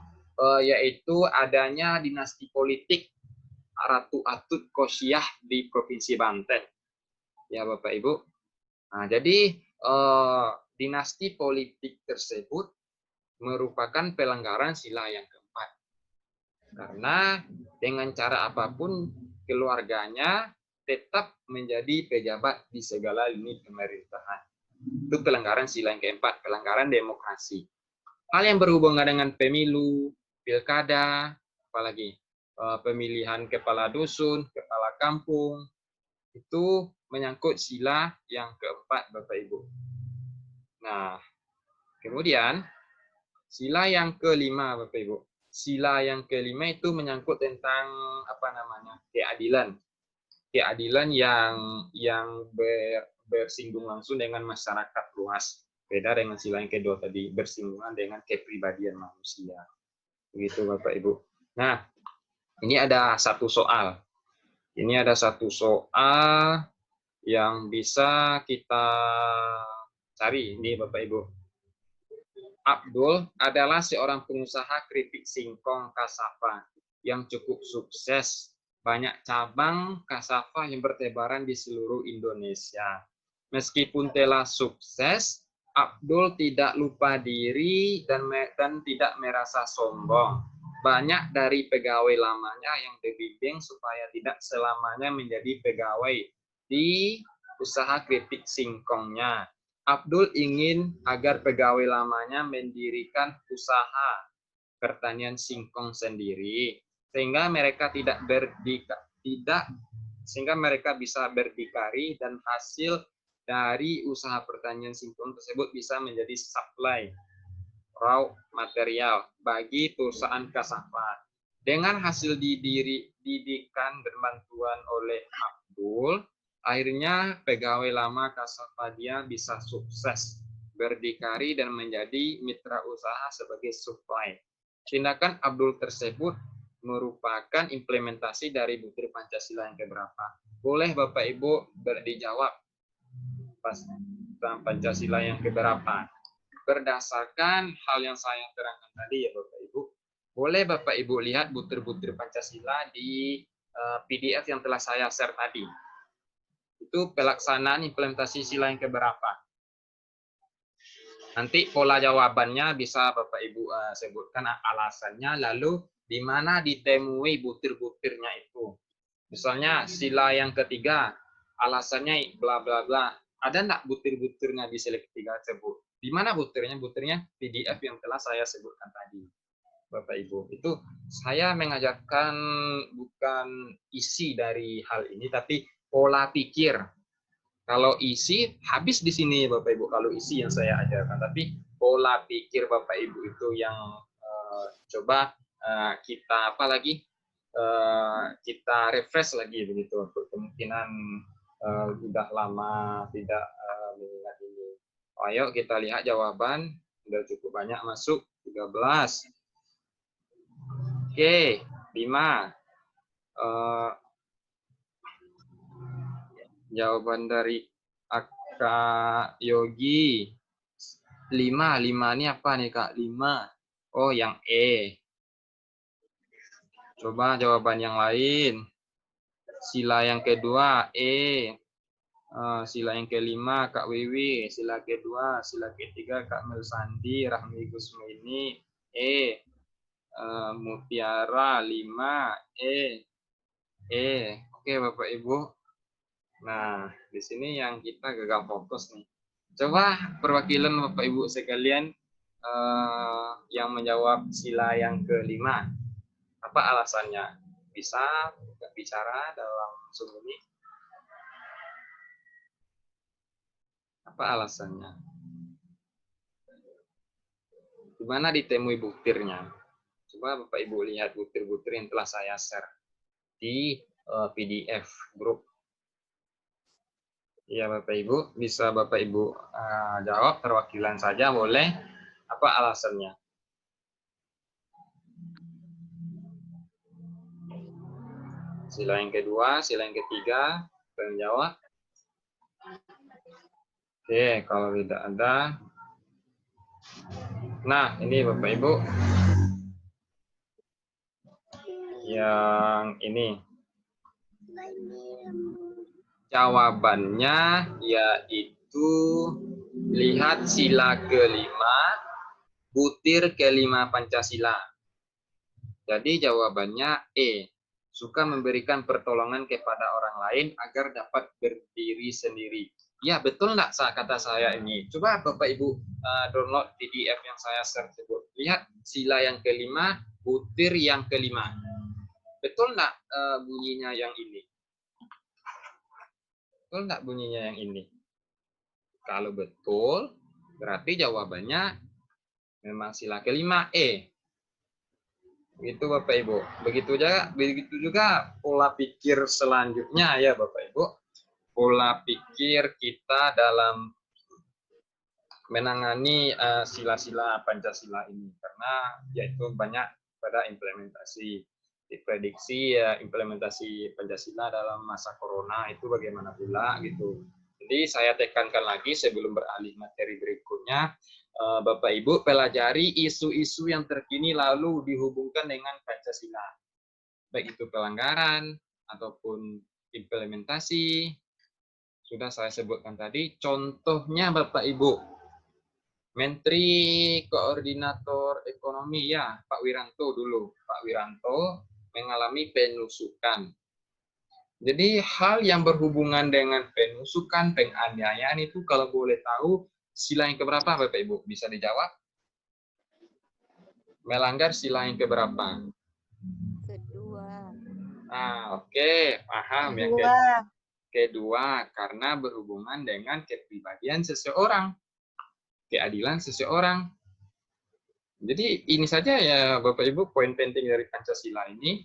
Speaker 3: yaitu adanya dinasti politik Ratu Atut Kosyah di Provinsi Banten. Ya Bapak Ibu. Nah, jadi dinasti politik tersebut merupakan pelanggaran sila yang keempat. Karena dengan cara apapun keluarganya tetap menjadi pejabat di segala lini pemerintahan. Itu pelanggaran sila yang keempat, pelanggaran demokrasi. hal yang berhubungan dengan pemilu, pilkada, apalagi pemilihan kepala dusun, kepala kampung, itu menyangkut sila yang keempat, Bapak Ibu. Nah, kemudian sila yang kelima, Bapak Ibu. Sila yang kelima itu menyangkut tentang apa namanya? Keadilan. Keadilan yang bersinggung langsung dengan masyarakat luas. Beda dengan sila yang kedua tadi, bersinggungan dengan kepribadian manusia. Begitu Bapak Ibu. Nah, ini ada satu soal. Ini ada satu soal yang bisa kita cari ini Bapak Ibu. Abdul adalah seorang pengusaha keripik singkong kasava yang cukup sukses. Banyak cabang kasava yang bertebaran di seluruh Indonesia. Meskipun telah sukses, Abdul tidak lupa diri dan tidak merasa sombong. Banyak dari pegawai lamanya yang dibimbing supaya tidak selamanya menjadi pegawai di usaha keripik singkongnya. Abdul ingin agar pegawai lamanya mendirikan usaha pertanian singkong sendiri, sehingga mereka sehingga mereka bisa berdikari dan hasil dari usaha pertanian singkong tersebut bisa menjadi supply raw material bagi perusahaan kasava. Dengan hasil didikan dan bantuan oleh Abdul, akhirnya pegawai lama kasava dia bisa sukses berdikari dan menjadi mitra usaha sebagai supply. Tindakan Abdul tersebut merupakan implementasi dari butir Pancasila yang keberapa? Boleh Bapak Ibu dijawab tentang Pancasila yang keberapa? Berdasarkan hal yang saya terangkan tadi ya Bapak Ibu, boleh Bapak Ibu lihat butir-butir Pancasila di PDF yang telah saya share tadi. Itu pelaksanaan implementasi sila yang keberapa. Nanti pola jawabannya bisa Bapak Ibu sebutkan alasannya, lalu di mana ditemui butir-butirnya itu. Misalnya sila yang ketiga, alasannya bla bla bla. Ada enggak butir-butirnya di sila ketiga tersebut? Di mana butirnya? Butirnya PDF yang telah saya sebutkan tadi. Bapak Ibu, itu saya mengajarkan bukan isi dari hal ini, tapi pola pikir. Kalau isi habis di sini Bapak Ibu, kalau isi yang saya ajarkan, tapi pola pikir Bapak Ibu itu yang coba kita kita refresh lagi begitu, untuk kemungkinan sudah lama tidak mengingat ini. Ayo kita lihat jawaban, sudah cukup banyak masuk 13. Oke, 5. Jawaban dari Kak Yogi 5 ini apa nih Kak? 5. Oh, yang E. Coba jawaban yang lain. Sila yang kedua E. Sila yang kelima Kak Wiwi, sila kedua, sila ketiga Kak Melsandi, Rahmi Gusmini E. Mutiara 5 E. Oke Bapak Ibu. Nah, di sini yang kita gagal fokus nih. Coba perwakilan Bapak Ibu sekalian yang menjawab sila yang kelima. Apa alasannya? Bisa bicara dalam Zoom ini? Apa alasannya? Di mana ditemui butirnya? Coba Bapak Ibu lihat butir-butir yang telah saya share di PDF grup. Ya Bapak Ibu, bisa Bapak Ibu jawab perwakilan saja boleh. Apa alasannya? Sila yang kedua, sila yang ketiga, menjawab. Oke, kalau tidak ada. Nah, ini Bapak Ibu. Yang ini. Jawabannya yaitu lihat sila kelima, butir kelima Pancasila. Jadi jawabannya E. Suka memberikan pertolongan kepada orang lain agar dapat berdiri sendiri. Ya, betul enggak kata saya ini? Coba Bapak Ibu download PDF yang saya share tersebut. Lihat sila yang kelima, butir yang kelima. Betul nggak bunyinya yang ini? Betul nggak bunyinya yang ini? Kalau betul, berarti jawabannya memang sila kelima E. Begitu Bapak Ibu. Begitu juga pola pikir selanjutnya ya Bapak Ibu. Pola pikir kita dalam menangani sila-sila Pancasila ini, karena yaitu banyak pada implementasi. Diprediksi ya implementasi Pancasila dalam masa corona itu bagaimana pula gitu. Jadi saya tekankan lagi sebelum beralih materi berikutnya, Bapak Ibu pelajari isu-isu yang terkini lalu dihubungkan dengan Pancasila. Baik itu pelanggaran ataupun implementasi. Sudah saya sebutkan tadi, contohnya Bapak Ibu, Menteri Koordinator Ekonomi ya, Pak Wiranto dulu. Pak Wiranto mengalami penusukan. Jadi hal yang berhubungan dengan penusukan, penganiayaan itu kalau boleh tahu sila yang keberapa Bapak Ibu? Bisa dijawab? Melanggar sila yang keberapa?
Speaker 2: Kedua.
Speaker 3: Oke, paham ya. Kedua, karena berhubungan dengan kepribadian seseorang, keadilan seseorang. Jadi ini saja ya Bapak Ibu poin penting dari Pancasila ini.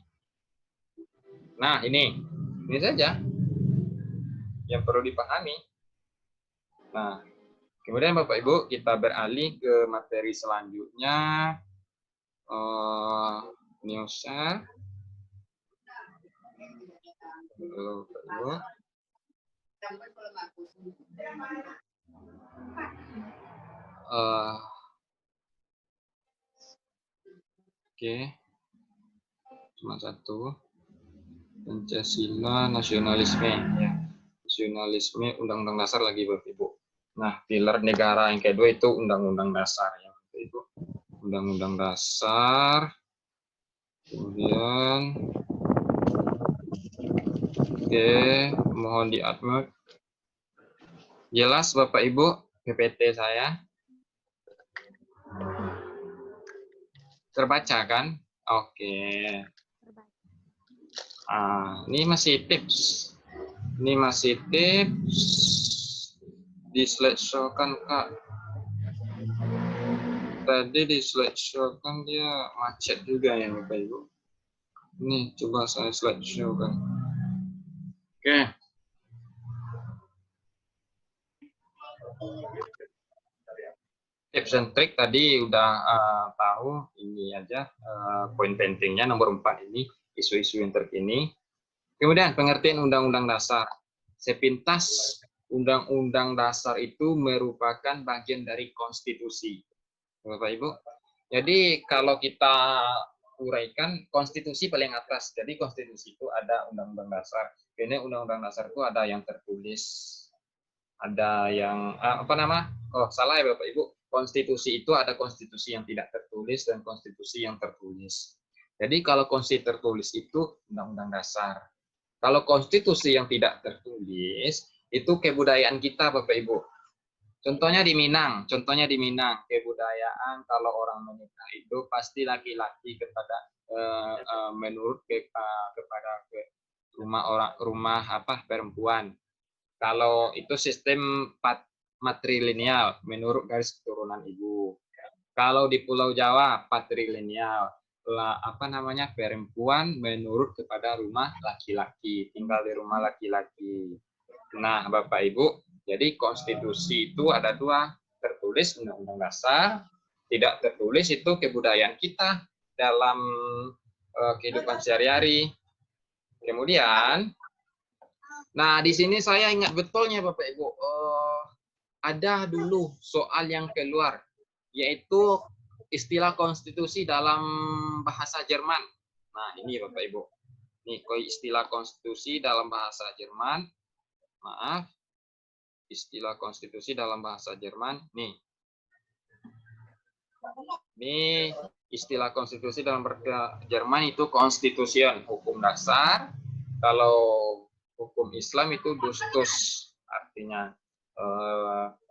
Speaker 3: Nah ini saja yang perlu dipahami. Nah kemudian Bapak Ibu kita beralih ke materi selanjutnya. New share. Oke, cuma satu. Pancasila, nasionalisme, ya. Nasionalisme, Undang-Undang Dasar lagi Bapak Ibu. Nah, pilar negara yang kedua itu Undang-Undang Dasar ya Bapak Ibu. Undang-Undang Dasar. Kemudian, oke, mohon di-admute. Jelas Bapak Ibu PPT saya? Terbaca kan? Oke. Ini masih tips. Ini masih tips. Di slideshow kan Kak. Tadi di slideshow kan dia macet juga ya Bapak Ibu. Ini coba saya slideshow kan. Oke. Tips and trick tadi udah tahu, ini aja poin pentingnya nomor 4 ini, isu-isu yang terkini. Kemudian pengertian Undang-Undang Dasar. Sepintas Undang-Undang Dasar itu merupakan bagian dari konstitusi. Bapak Ibu. Jadi kalau kita uraikan konstitusi paling atas. Jadi konstitusi itu ada Undang-Undang Dasar. Ini Undang-Undang Dasar itu ada yang tertulis, ada yang salah ya Bapak Ibu. Konstitusi itu ada konstitusi yang tidak tertulis dan konstitusi yang tertulis. Jadi kalau konstitusi tertulis itu Undang-Undang Dasar. Kalau konstitusi yang tidak tertulis itu kebudayaan kita Bapak Ibu. Contohnya di Minang, kebudayaan kalau orang menikah itu pasti laki-laki menurut kepada rumah perempuan. Kalau itu sistem matrilineal menurut garis keturunan ibu. Kalau di Pulau Jawa patrilineal, perempuan menurut kepada rumah laki-laki, tinggal di rumah laki-laki. Nah, Bapak Ibu, jadi konstitusi itu ada dua, tertulis Undang-Undang Dasar, tidak tertulis itu kebudayaan kita dalam kehidupan sehari-hari. Kemudian, nah di sini saya ingat betulnya Bapak Ibu, ada dulu soal yang keluar, yaitu istilah konstitusi dalam bahasa Jerman. Nah ini Bapak Ibu, nih istilah konstitusi dalam bahasa Jerman, maaf, istilah konstitusi dalam bahasa Jerman, nih istilah konstitusi dalam bahasa Jerman itu Constitution, hukum dasar. Kalau hukum Islam itu Dustus, artinya.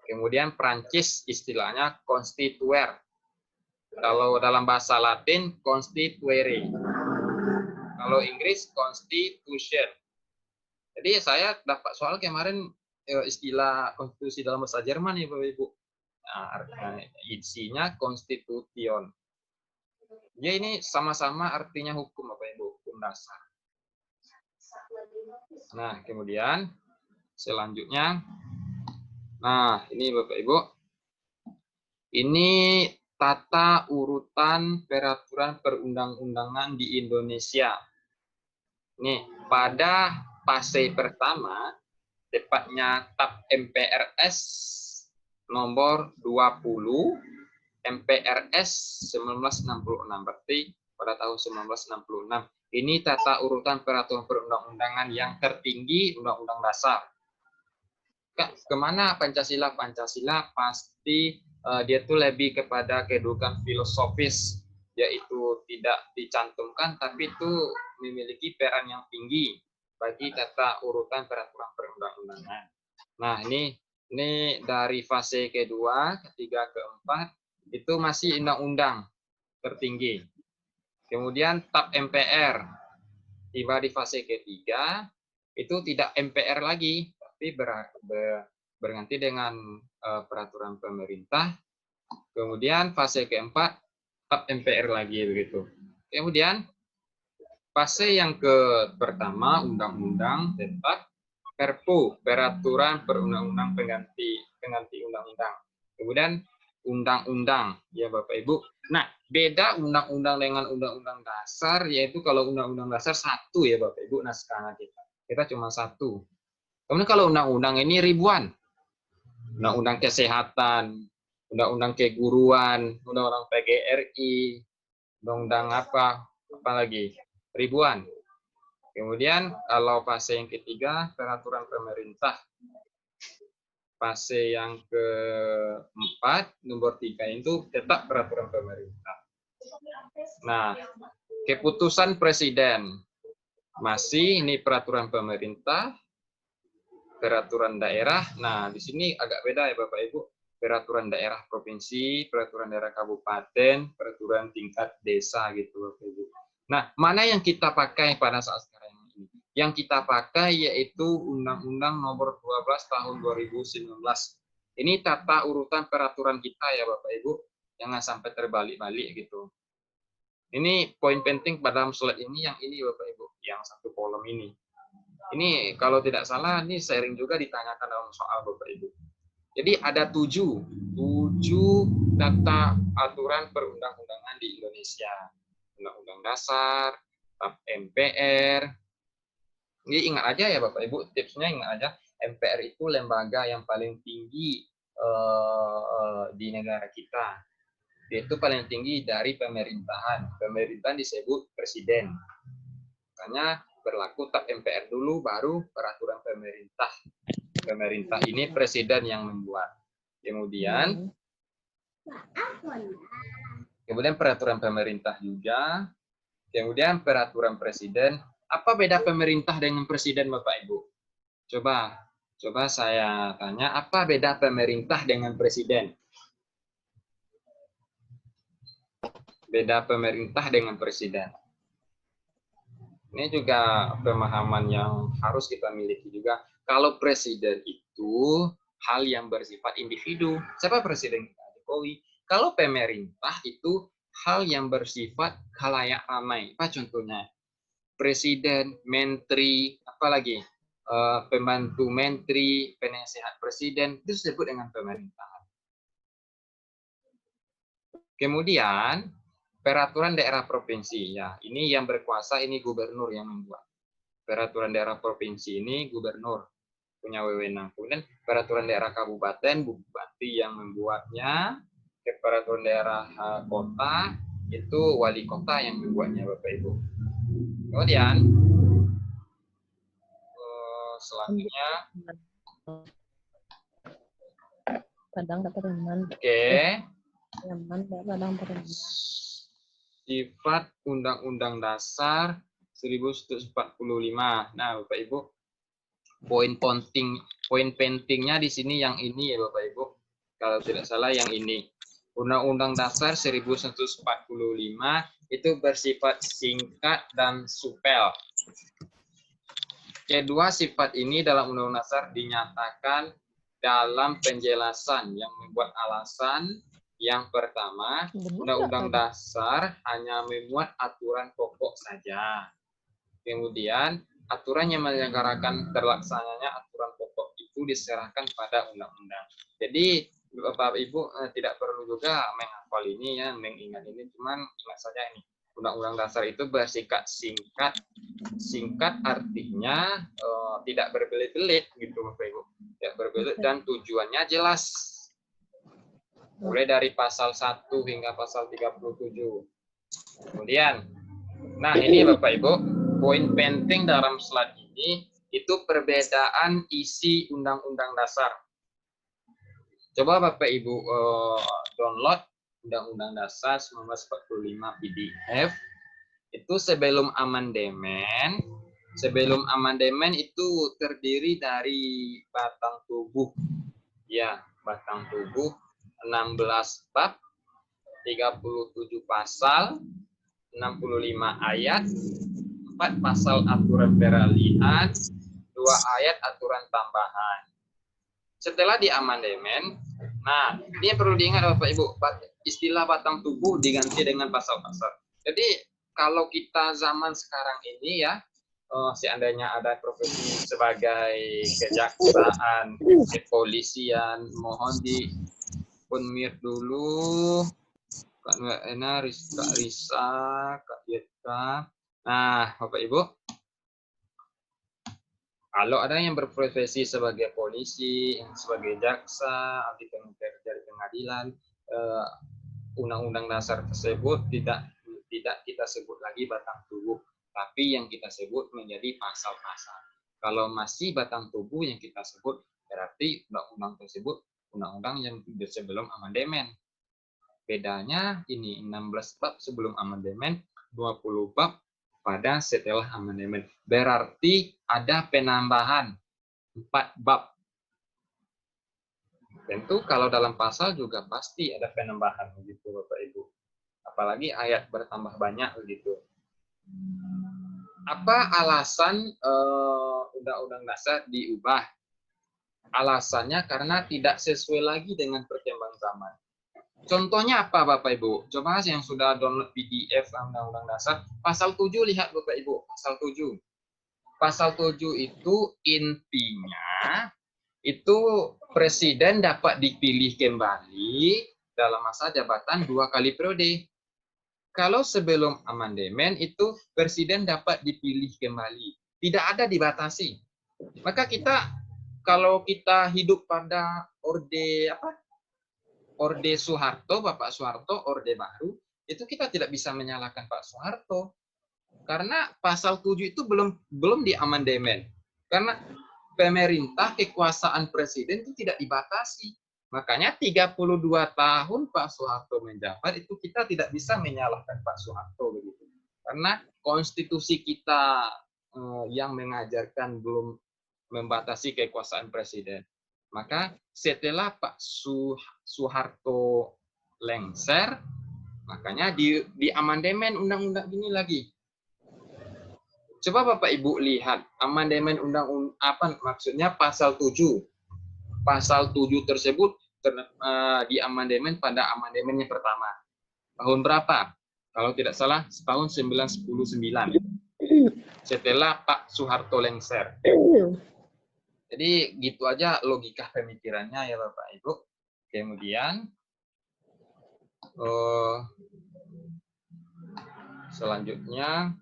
Speaker 3: Kemudian Prancis istilahnya Constituer. Kalau dalam bahasa Latin, constituere. Kalau Inggris, constitution. Jadi saya dapat soal kemarin istilah konstitusi dalam bahasa Jerman ya Bapak Ibu. Nah, isinya constitution. Ya ini sama-sama artinya hukum Bapak Ibu, hukum dasar. Nah, kemudian selanjutnya, nah ini Bapak Ibu, ini tata urutan peraturan perundang-undangan di Indonesia. Nih, pada fase pertama, tepatnya TAP MPRS nomor 20, MPRS 1966, berarti pada tahun 1966. Ini tata urutan peraturan perundang-undangan yang tertinggi Undang-Undang Dasar. Kemana Pancasila? Pancasila pasti dia tuh lebih kepada kedudukan filosofis, yaitu tidak dicantumkan, tapi itu memiliki peran yang tinggi bagi tata urutan peraturan perundang-undangan. Nah, ini dari fase kedua, ketiga, keempat, itu masih undang-undang tertinggi. Kemudian TAP MPR, tiba di fase ketiga, itu tidak MPR lagi, tapi berganti dengan peraturan pemerintah. Kemudian fase keempat, TAP MPR lagi begitu. Kemudian fase yang pertama, undang-undang, tetap Perpu, peraturan perundang-undang pengganti undang-undang. Kemudian undang-undang, ya Bapak Ibu. Nah, beda undang-undang dengan undang-undang dasar, yaitu kalau undang-undang dasar satu ya Bapak Ibu naskahnya kita cuma satu. Kemudian kalau undang-undang ini ribuan. Undang-undang kesehatan, undang-undang keguruan, undang-undang PGRI, undang-undang apa lagi? Ribuan. Kemudian kalau fase yang ketiga, peraturan pemerintah. Fase yang keempat, nomor 3 itu tetap peraturan pemerintah. Nah, keputusan presiden. Masih ini peraturan pemerintah, peraturan daerah. Nah, di sini agak beda ya Bapak Ibu. Peraturan daerah provinsi, peraturan daerah kabupaten, peraturan tingkat desa gitu Bapak Ibu. Nah, mana yang kita pakai pada saat sekarang ini? Yang kita pakai yaitu Undang-Undang Nomor 12 Tahun 2019. Ini tata urutan peraturan kita ya Bapak Ibu. Jangan sampai terbalik-balik gitu. Ini poin penting pada slide ini, yang ini Bapak Ibu, yang satu kolom ini. Ini kalau tidak salah, ini sering juga ditanyakan dalam soal Bapak Ibu. Jadi ada 7 tata aturan perundang-undangan di Indonesia. Undang-Undang Dasar, TAP MPR. Jadi ingat aja ya Bapak Ibu, tipsnya ingat aja, MPR itu lembaga yang paling tinggi di negara kita. Itu paling tinggi dari pemerintahan. Pemerintahan disebut presiden. Makanya berlaku TAP MPR dulu, baru peraturan pemerintah. Pemerintah ini presiden yang membuat. Kemudian peraturan pemerintah juga. Kemudian peraturan presiden. Apa beda pemerintah dengan presiden Bapak Ibu? Coba saya tanya, apa beda pemerintah dengan presiden? Beda pemerintah dengan presiden. Ini juga pemahaman yang harus kita miliki juga. Kalau presiden itu hal yang bersifat individu. Siapa presiden kita? Jokowi. Kalau pemerintah itu hal yang bersifat khalayak ramai. Apa contohnya? Presiden, menteri, apalagi pembantu menteri, penasehat presiden, itu disebut dengan pemerintahan. Kemudian peraturan daerah provinsi, ya ini yang berkuasa, ini gubernur yang membuat. Peraturan daerah provinsi ini gubernur punya wewenang. Kemudian peraturan daerah kabupaten, bupati yang membuatnya. Peraturan daerah kota itu wali kota yang membuatnya Bapak Ibu. Kemudian selanjutnya,
Speaker 2: Padang dapat teman.
Speaker 3: oke.
Speaker 2: Padang teman.
Speaker 3: Sifat Undang-Undang Dasar 1945. Nah, Bapak Ibu, poin pentingnya di sini yang ini ya Bapak Ibu. Kalau tidak salah yang ini. Undang-Undang Dasar 1945 itu bersifat singkat dan supel. Kedua sifat ini dalam Undang-Undang Dasar dinyatakan dalam penjelasan yang membuat alasan. Yang pertama, Undang-Undang Dasar hanya memuat aturan pokok saja. Kemudian, aturan yang menyelenggarakan terlaksananya aturan pokok itu diserahkan pada undang-undang. Jadi, Bapak Ibu tidak perlu juga menghafal ini ya, mengingat ini, cuman ingat saja ini. Undang-Undang Dasar itu bersingkat singkat. Singkat artinya tidak berbelit-belit gitu Bapak Ibu. Tidak berbelit dan tujuannya jelas. Mulai dari pasal 1 hingga pasal 37. Kemudian, nah ini Bapak Ibu, poin penting dalam slide ini itu perbedaan isi Undang-Undang Dasar. Coba Bapak Ibu download Undang-Undang Dasar 1945 PDF. Itu sebelum amandemen. Sebelum amandemen itu terdiri dari batang tubuh. Ya, batang tubuh 16 bab, 37 pasal, 65 ayat, 4 pasal aturan peralihan, 2 ayat aturan tambahan. Setelah di amandemen, nah ini perlu diingat Bapak Ibu, istilah batang tubuh diganti dengan pasal-pasal. Jadi kalau kita zaman sekarang ini ya, seandainya ada profesi sebagai kejaksaan, kepolisian, mohon di unmute dulu. Kak Ena, Kak Risa, Kak Yetka. Nah, Bapak Ibu, kalau ada yang berprofesi sebagai polisi, sebagai jaksa, ahli kerja di pengadilan, Undang-Undang Dasar tersebut tidak kita sebut lagi batang tubuh, tapi yang kita sebut menjadi pasal-pasal. Kalau masih batang tubuh yang kita sebut, berarti undang-undang tersebut undang-undang yang sebelum amandemen. Bedanya ini 16 bab sebelum amandemen, 20 bab pada setelah amandemen. Berarti ada penambahan 4 bab. Tentu kalau dalam pasal juga pasti ada penambahan begitu Bapak Ibu. Apalagi ayat bertambah banyak begitu. Apa alasan Undang-Undang Dasar diubah? Alasannya karena tidak sesuai lagi dengan perkembangan zaman. Contohnya apa Bapak Ibu? Coba yang sudah download PDF Undang-Undang Dasar, pasal 7 lihat Bapak Ibu, pasal 7. Pasal 7 itu intinya itu presiden dapat dipilih kembali dalam masa jabatan 2 kali periode. Kalau sebelum amandemen itu presiden dapat dipilih kembali, tidak ada dibatasi. Maka kita kalau kita hidup pada Orde Soeharto, Bapak Soeharto, Orde Baru, itu kita tidak bisa menyalahkan Pak Soeharto. Karena pasal 7 itu belum di amandemen. Karena pemerintah, kekuasaan presiden itu tidak dibatasi. Makanya 32 tahun Pak Soeharto menjabat itu kita tidak bisa menyalahkan Pak Soeharto begitu. Karena konstitusi kita yang mengajarkan belum membatasi kekuasaan presiden. Maka setelah Pak Soeharto lengser, makanya di amandemen undang-undang ini lagi. Coba Bapak Ibu lihat amandemen undang-undang apa maksudnya pasal 7. Pasal 7 tersebut di amandemen pada amandemen yang pertama. Tahun berapa? Kalau tidak salah tahun 1999. Setelah Pak Soeharto lengser. Jadi gitu aja logika pemikirannya ya Bapak Ibu. Kemudian selanjutnya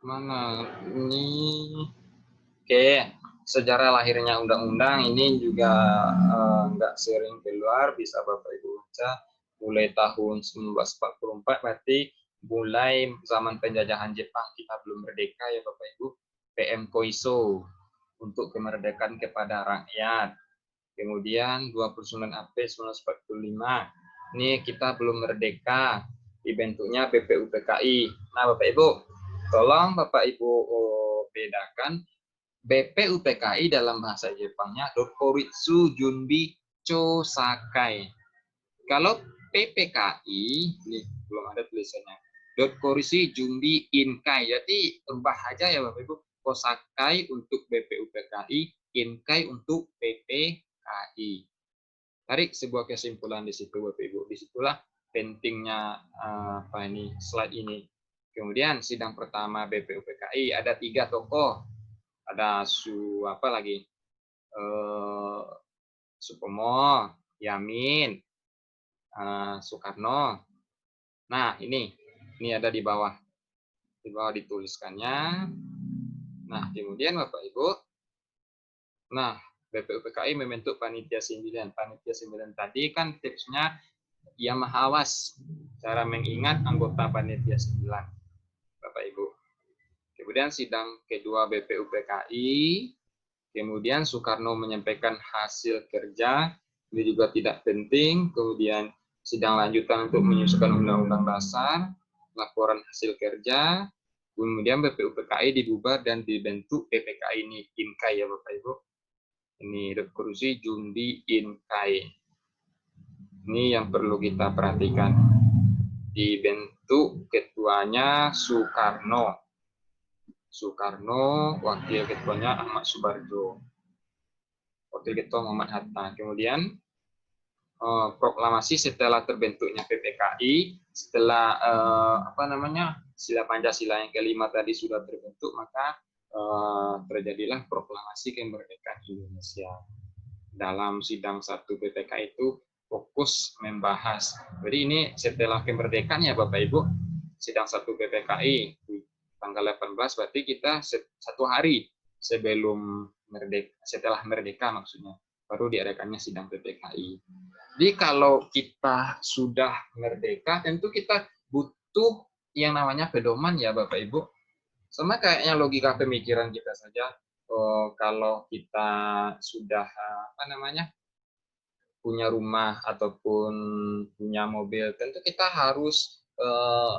Speaker 3: mana ini? Oke, sejarah lahirnya undang-undang ini juga nggak sering keluar, bisa Bapak Ibu baca. Mulai tahun 1944 berarti mulai zaman penjajahan Jepang kita belum merdeka ya Bapak Ibu. PM Koiso untuk kemerdekaan kepada rakyat. Kemudian 29 April 1945 ini kita belum merdeka, dibentuknya BPUPKI. Nah Bapak Ibu, tolong Bapak Ibu bedakan BPUPKI dalam bahasa Jepangnya Dokuritsu Junbi Cosakai. Kalau PPKI, ini belum ada tulisannya. Korisi Jumbi Inkai. Jadi rubah aja ya Bapak Ibu. Kosakai untuk BPUPKI, Inkai untuk PPKI. Tarik sebuah kesimpulan di situ Bapak Ibu. Disitulah pentingnya slide ini. Kemudian sidang pertama BPUPKI ada 3 tokoh. Ada Supomo, Yamin, Soekarno. Nah, ini ada di bawah. Di bawah dituliskannya. Nah, kemudian Bapak Ibu, nah, BPUPKI membentuk panitia 9. Panitia 9 tadi kan tipsnya yang mahawas, cara mengingat anggota panitia 9. Bapak Ibu. Kemudian sidang kedua BPUPKI, kemudian Soekarno menyampaikan hasil kerja, ini juga tidak penting. Kemudian sidang lanjutan untuk menyusun Undang-Undang Dasar, laporan hasil kerja, kemudian BPUPKI dibubar dan dibentuk PPKI ini Inkai ya Bapak Ibu. Ini kursi Jundi Inkai. Ini yang perlu kita perhatikan. Dibentuk ketuanya Soekarno. Wakil ketuanya Ahmad Subarjo. Wakil ketua Muhammad Hatta. Kemudian proklamasi setelah terbentuknya PPKI, setelah sila Pancasila yang kelima tadi sudah terbentuk, maka terjadilah proklamasi kemerdekaan Indonesia. Dalam sidang 1 PPKI itu fokus membahas. Jadi ini setelah kemerdekaan ya Bapak Ibu, sidang 1 PPKI tanggal 18 berarti kita 1 hari sebelum setelah merdeka maksudnya, baru diadakannya sidang PPKI. Jadi kalau kita sudah merdeka, tentu kita butuh yang namanya pedoman ya Bapak Ibu. Sama kayaknya logika pemikiran kita saja. Kalau kita sudah punya rumah ataupun punya mobil, tentu kita harus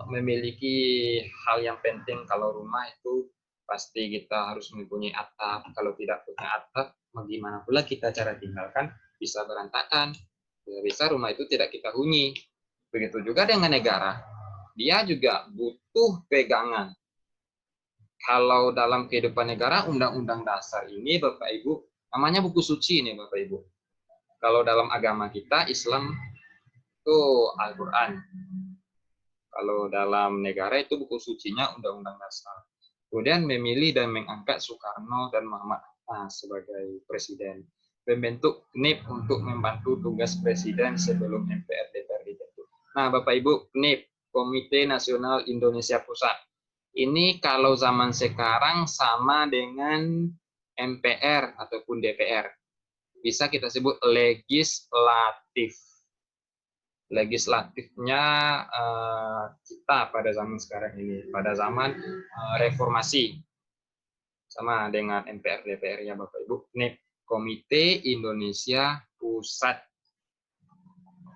Speaker 3: memiliki hal yang penting. Kalau rumah itu pasti kita harus mempunyai atap. Kalau tidak punya atap, bagaimana pula kita cara tinggalkan bisa berantakan. Bisa rumah itu tidak kita huni. Begitu juga dengan negara. Dia juga butuh pegangan. Kalau dalam kehidupan negara, Undang-Undang Dasar ini Bapak Ibu, namanya buku suci ini Bapak Ibu. Kalau dalam agama kita, Islam itu Al-Quran. Kalau dalam negara itu buku sucinya Undang-Undang Dasar. Kemudian memilih dan mengangkat Soekarno dan Muhammad Hatta sebagai presiden. Membentuk KNIP untuk membantu tugas presiden sebelum MPR DPR dibentuk. Nah, Bapak Ibu, KNIP, Komite Nasional Indonesia Pusat. Ini kalau zaman sekarang sama dengan MPR ataupun DPR. Bisa kita sebut legislatif. Legislatifnya kita pada zaman sekarang ini, pada zaman reformasi, sama dengan MPR DPR ya Bapak Ibu. Ini Komite Indonesia Pusat.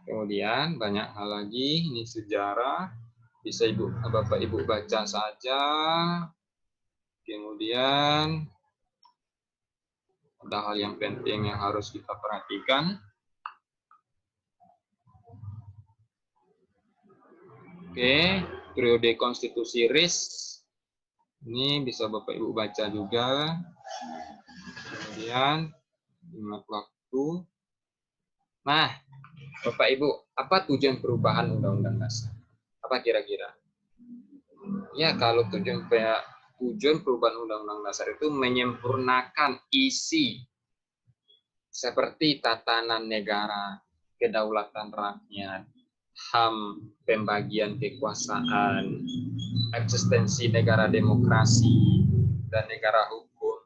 Speaker 3: Kemudian banyak hal lagi, ini sejarah, bisa Bapak Ibu baca saja. Kemudian ada hal yang penting yang harus kita perhatikan. Oke, periode konstitusi RIS. Ini bisa Bapak Ibu baca juga. Kemudian ingat waktu. Nah, Bapak Ibu, apa tujuan perubahan Undang-Undang Dasar? Apa kira-kira? Ya, kalau tujuan perubahan Undang-Undang Dasar itu menyempurnakan isi seperti tatanan negara, kedaulatan rakyat, HAM, pembagian kekuasaan, eksistensi negara demokrasi, dan negara hukum.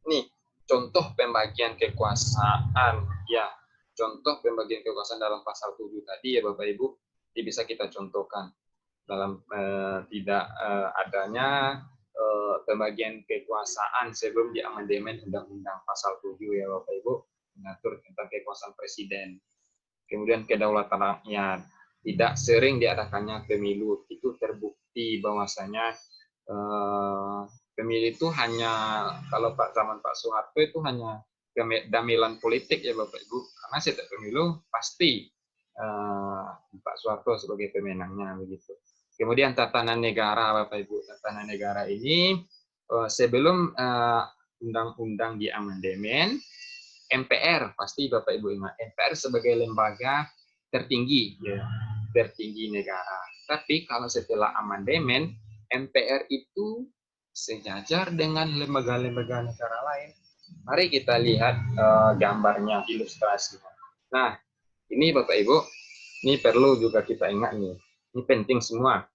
Speaker 3: Nih, contoh pembagian kekuasaan. Ya, contoh pembagian kekuasaan dalam pasal 7 tadi ya Bapak Ibu, ini bisa kita contohkan. Dalam tidak adanya pembagian kekuasaan sebelum diamandemen Undang-Undang pasal 7 ya Bapak Ibu, mengatur tentang kekuasaan presiden. Kemudian kedaulatan rakyat, tidak sering diadakannya pemilu. Itu terbukti bahwasanya pemilu itu hanya, kalau zaman Pak Soeharto itu hanya Damilan politik ya Bapak Ibu, karena setiap pemilu pasti Pak Soeharto sebagai pemenangnya begitu. Kemudian tatanan negara Bapak Ibu, tatanan negara ini sebelum undang-undang di amandemen, MPR pasti Bapak Ibu ingat, MPR sebagai lembaga tertinggi ya, tertinggi negara. Tapi kalau setelah amandemen, MPR itu sejajar dengan lembaga-lembaga negara lain. Mari kita lihat gambarnya, ilustrasinya. Nah, ini Bapak Ibu, ini perlu juga kita ingat nih. Ini penting semua.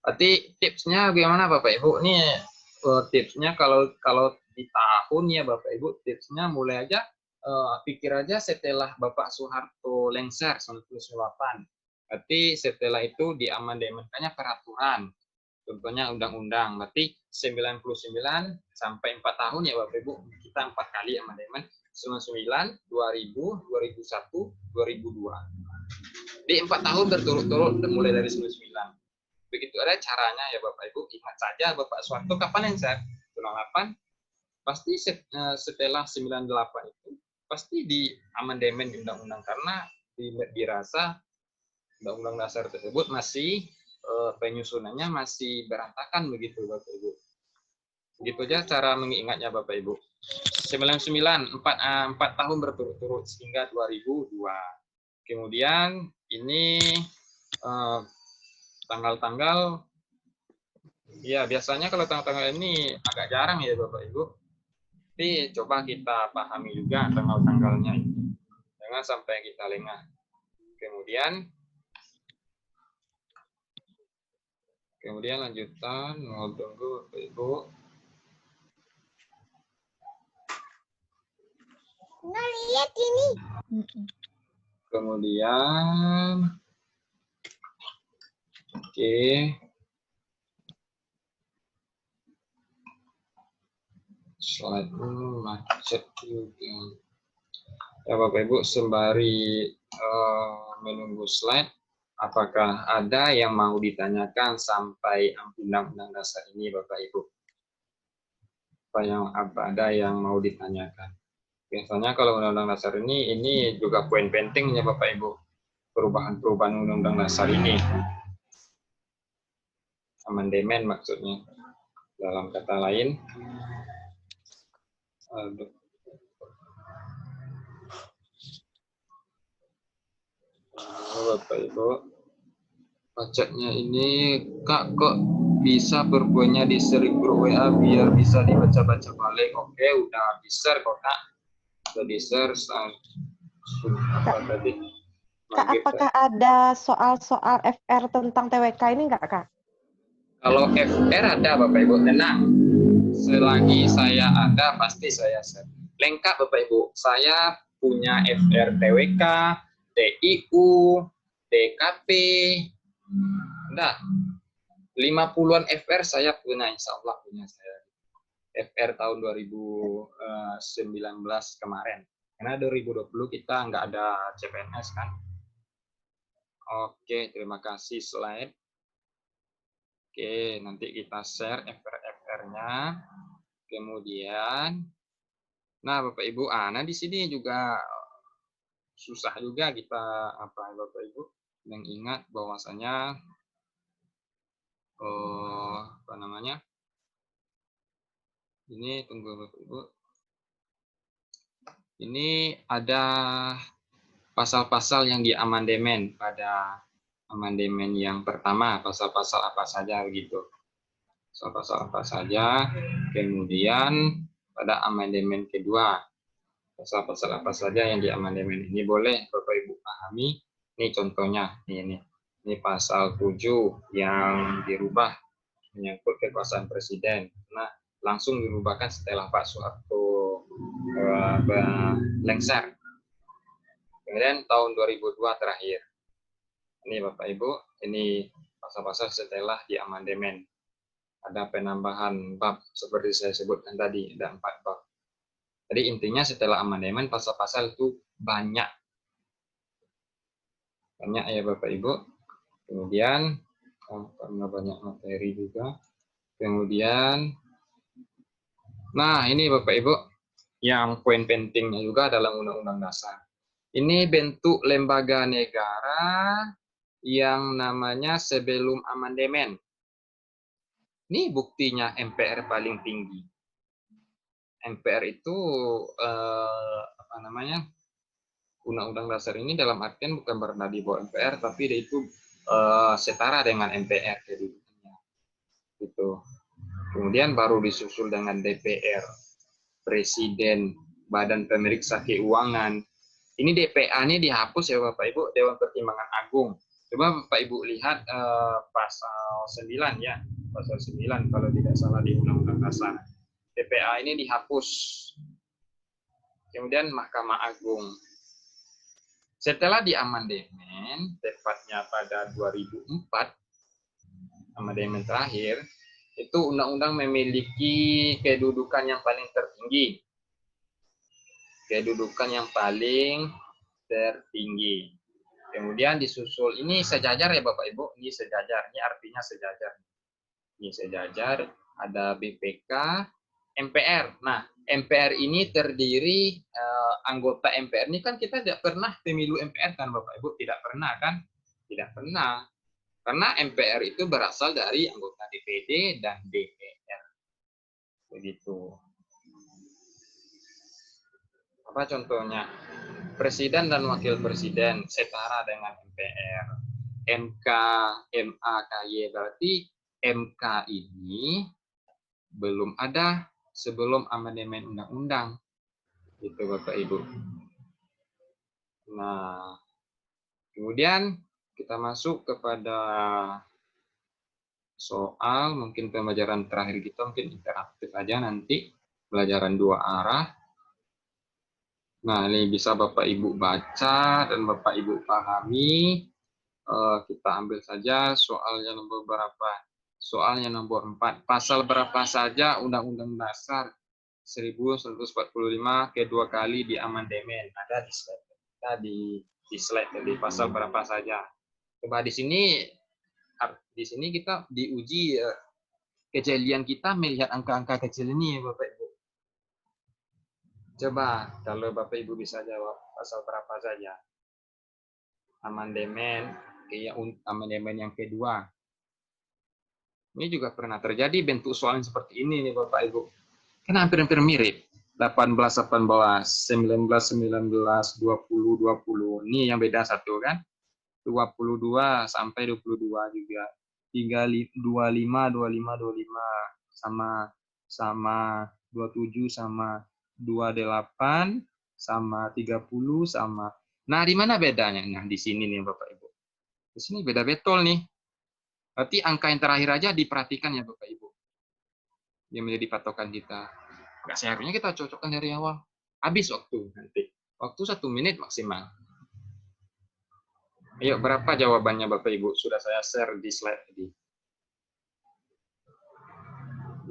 Speaker 3: Berarti tipsnya bagaimana Bapak Ibu? Ini tipsnya kalau di tahun ya Bapak Ibu, tipsnya mulai aja pikir aja setelah Bapak Soeharto lengser 1998. Berarti setelah itu di amandemennya peraturan. Contohnya undang-undang, berarti 99 sampai 4 tahun ya Bapak Ibu, kita 4 kali amandemen, 99, 2000, 2001, 2002. Di 4 tahun berturut-turut mulai dari 99. Begitu ada caranya ya Bapak Ibu, ingat saja Bapak Soeharto kapan yang saya 98, pasti setelah 98 itu, pasti di amandemen undang-undang, karena dirasa undang-undang dasar tersebut masih penyusunannya masih berantakan begitu Bapak Ibu. Begitu aja cara mengingatnya Bapak Ibu. 99 4 tahun berturut-turut hingga 2002. Kemudian ini tanggal-tanggal ya biasanya kalau tanggal-tanggal ini agak jarang ya Bapak Ibu. Tapi coba kita pahami juga tanggal-tanggalnya ini. Jangan sampai kita lengah. Kemudian lanjutan, mau tunggu Bapak Ibu.
Speaker 2: Nah, lihat ini.
Speaker 3: Kemudian, oke. Slide macet juga. Ya Bapak Ibu, sembari menunggu slide, apakah ada yang mau ditanyakan sampai undang-undang dasar ini Bapak Ibu? Apa ada yang mau ditanyakan? Biasanya kalau undang-undang dasar ini juga poin pentingnya Bapak Ibu. Perubahan-perubahan undang-undang dasar ini. Amandemen maksudnya. Dalam kata lain. Bapak Ibu. Pacetnya ini, Kak kok bisa berbuatnya di share grup WA biar bisa dibaca-baca balik. Oke, udah di-share kok Kak. Udah di-share. Apa tadi?
Speaker 2: Kak, apakah ada soal-soal FR tentang TWK ini enggak, Kak?
Speaker 3: Kalau FR ada Bapak Ibu, tenang. Selagi saya ada, pasti saya share. Lengkap Bapak Ibu. Saya punya FR TWK, TIU, DKP, udah 50-an FR saya punya, insya Allah punya saya. FR tahun 2019 kemarin. Karena 2020 kita nggak ada CPNS kan. Oke, terima kasih slide. Oke, nanti kita share FR-FR-nya. Kemudian, nah Bapak Ibu, nah di sini juga susah juga kita Bapak Ibu mengingat bahwasanya apa namanya? Ini tunggu Bapak Ibu. Ini ada pasal-pasal yang di amandemen pada amandemen yang pertama, pasal-pasal apa saja begitu. Pasal-pasal apa saja. Kemudian pada amandemen kedua, pasal-pasal apa saja yang di amandemen ini boleh Bapak Ibu pahami. Ini contohnya, ini pasal 7 yang dirubah menyangkut kekuasaan presiden. Nah, langsung dirubahkan setelah Pak Soeharto lengser. Kemudian tahun 2002 terakhir. Ini Bapak Ibu, ini pasal-pasal setelah di amandemen. Ada penambahan bab seperti saya sebutkan tadi, ada 4 bab. Jadi intinya setelah amandemen pasal-pasal itu banyak. Banyak ya Bapak Ibu. Kemudian karena banyak materi juga. Kemudian nah ini Bapak Ibu. yang poin pentingnya juga dalam Undang-Undang Dasar. Ini bentuk lembaga negara yang namanya sebelum amandemen. Ini buktinya MPR paling tinggi. MPR itu apa namanya? Undang-Undang Dasar ini dalam artian bukan berada di bawah MPR, tapi dia itu setara dengan MPR kedudukannya. Gitu. Kemudian baru disusul dengan DPR, Presiden, Badan Pemeriksa Keuangan. Ini DPA ini dihapus ya Bapak Ibu, Dewan Pertimbangan Agung. Coba Bapak Ibu lihat pasal 9 ya, pasal 9 kalau tidak salah di Undang-Undang Dasar. DPA ini dihapus. Kemudian Mahkamah Agung. Setelah diamandemen, tepatnya pada 2004, amandemen terakhir, itu undang-undang memiliki kedudukan yang paling tertinggi. Kedudukan yang paling tertinggi. Kemudian disusul, ini sejajar ya Bapak Ibu, ini sejajar, ini artinya sejajar. Ini sejajar, ada BPK, MPR. Nah, MPR ini terdiri, anggota MPR ini kan kita tidak pernah pemilu MPR kan Bapak Ibu, tidak pernah kan? Tidak pernah. Karena MPR itu berasal dari anggota DPD dan DPR. Begitu. Apa contohnya? Presiden dan wakil presiden setara dengan MPR. MK, MA, KY, berarti MK ini belum ada sebelum amandemen undang-undang. Gitu Bapak Ibu. Nah, kemudian kita masuk kepada soal, mungkin pembelajaran terakhir kita mungkin interaktif aja nanti, pelajaran 2 arah. Nah, ini bisa Bapak Ibu baca dan Bapak Ibu pahami. Kita ambil saja soalnya nomor berapa. Soalnya nomor 4. Pasal berapa saja Undang-Undang Dasar 1945 kedua kali di amandemen. Ada di slide. Di slide tadi pasal berapa saja. Coba di sini kita diuji kejelian kita melihat angka-angka kecil ini Bapak Ibu. Coba kalau Bapak Ibu bisa jawab pasal berapa saja. Amandemen yang kedua. Ini juga pernah terjadi bentuk soal seperti ini nih Bapak Ibu. Kan hampir-hampir mirip. 18, 18, 19, 19, 20, 20. Ini yang beda satu kan. 22 sampai 22 juga. 25, 25, 25 sama 27 sama 28 sama 30 sama. Nah, di mana bedanya? Nah, di sini nih Bapak Ibu. Di sini beda betul nih. Berarti angka yang terakhir aja diperhatikan ya Bapak Ibu. Yang menjadi patokan kita. Nggak seharusnya kita cocokkan dari awal. Habis waktu nanti. Waktu 1 menit maksimal. Ayo, berapa jawabannya Bapak Ibu? Sudah saya share di slide tadi.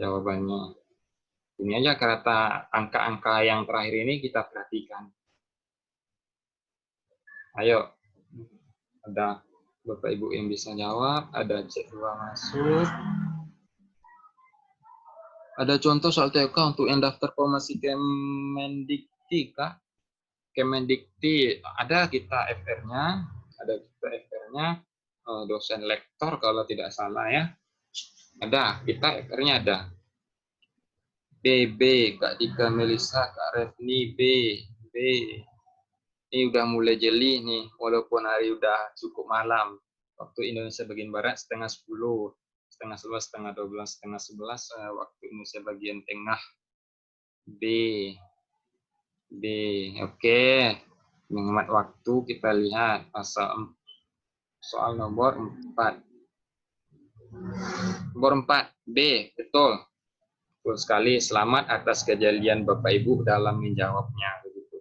Speaker 3: Jawabannya. Ini aja kata angka-angka yang terakhir ini kita perhatikan. Ayo, ada Bapak Ibu yang bisa jawab, ada C2 masuk. Ada contoh soal TK untuk yang daftar formasi Kemendikti, Kak? Kemendikti, ada kita FR-nya, dosen lektor kalau tidak salah ya. Ada, kita FR-nya ada. B, Kak Dika Melisa, Kak Refni, B. Ini udah mulai jeli nih, walaupun hari udah cukup malam. Waktu Indonesia bagian Barat setengah 10, setengah 11, setengah 12, setengah 11, waktu Indonesia bagian tengah. B. Oke. Menghemat waktu kita lihat pasal soal nomor 4. Nomor 4, B, betul. Betul sekali, selamat atas kejelian Bapak Ibu dalam menjawabnya. Begitu.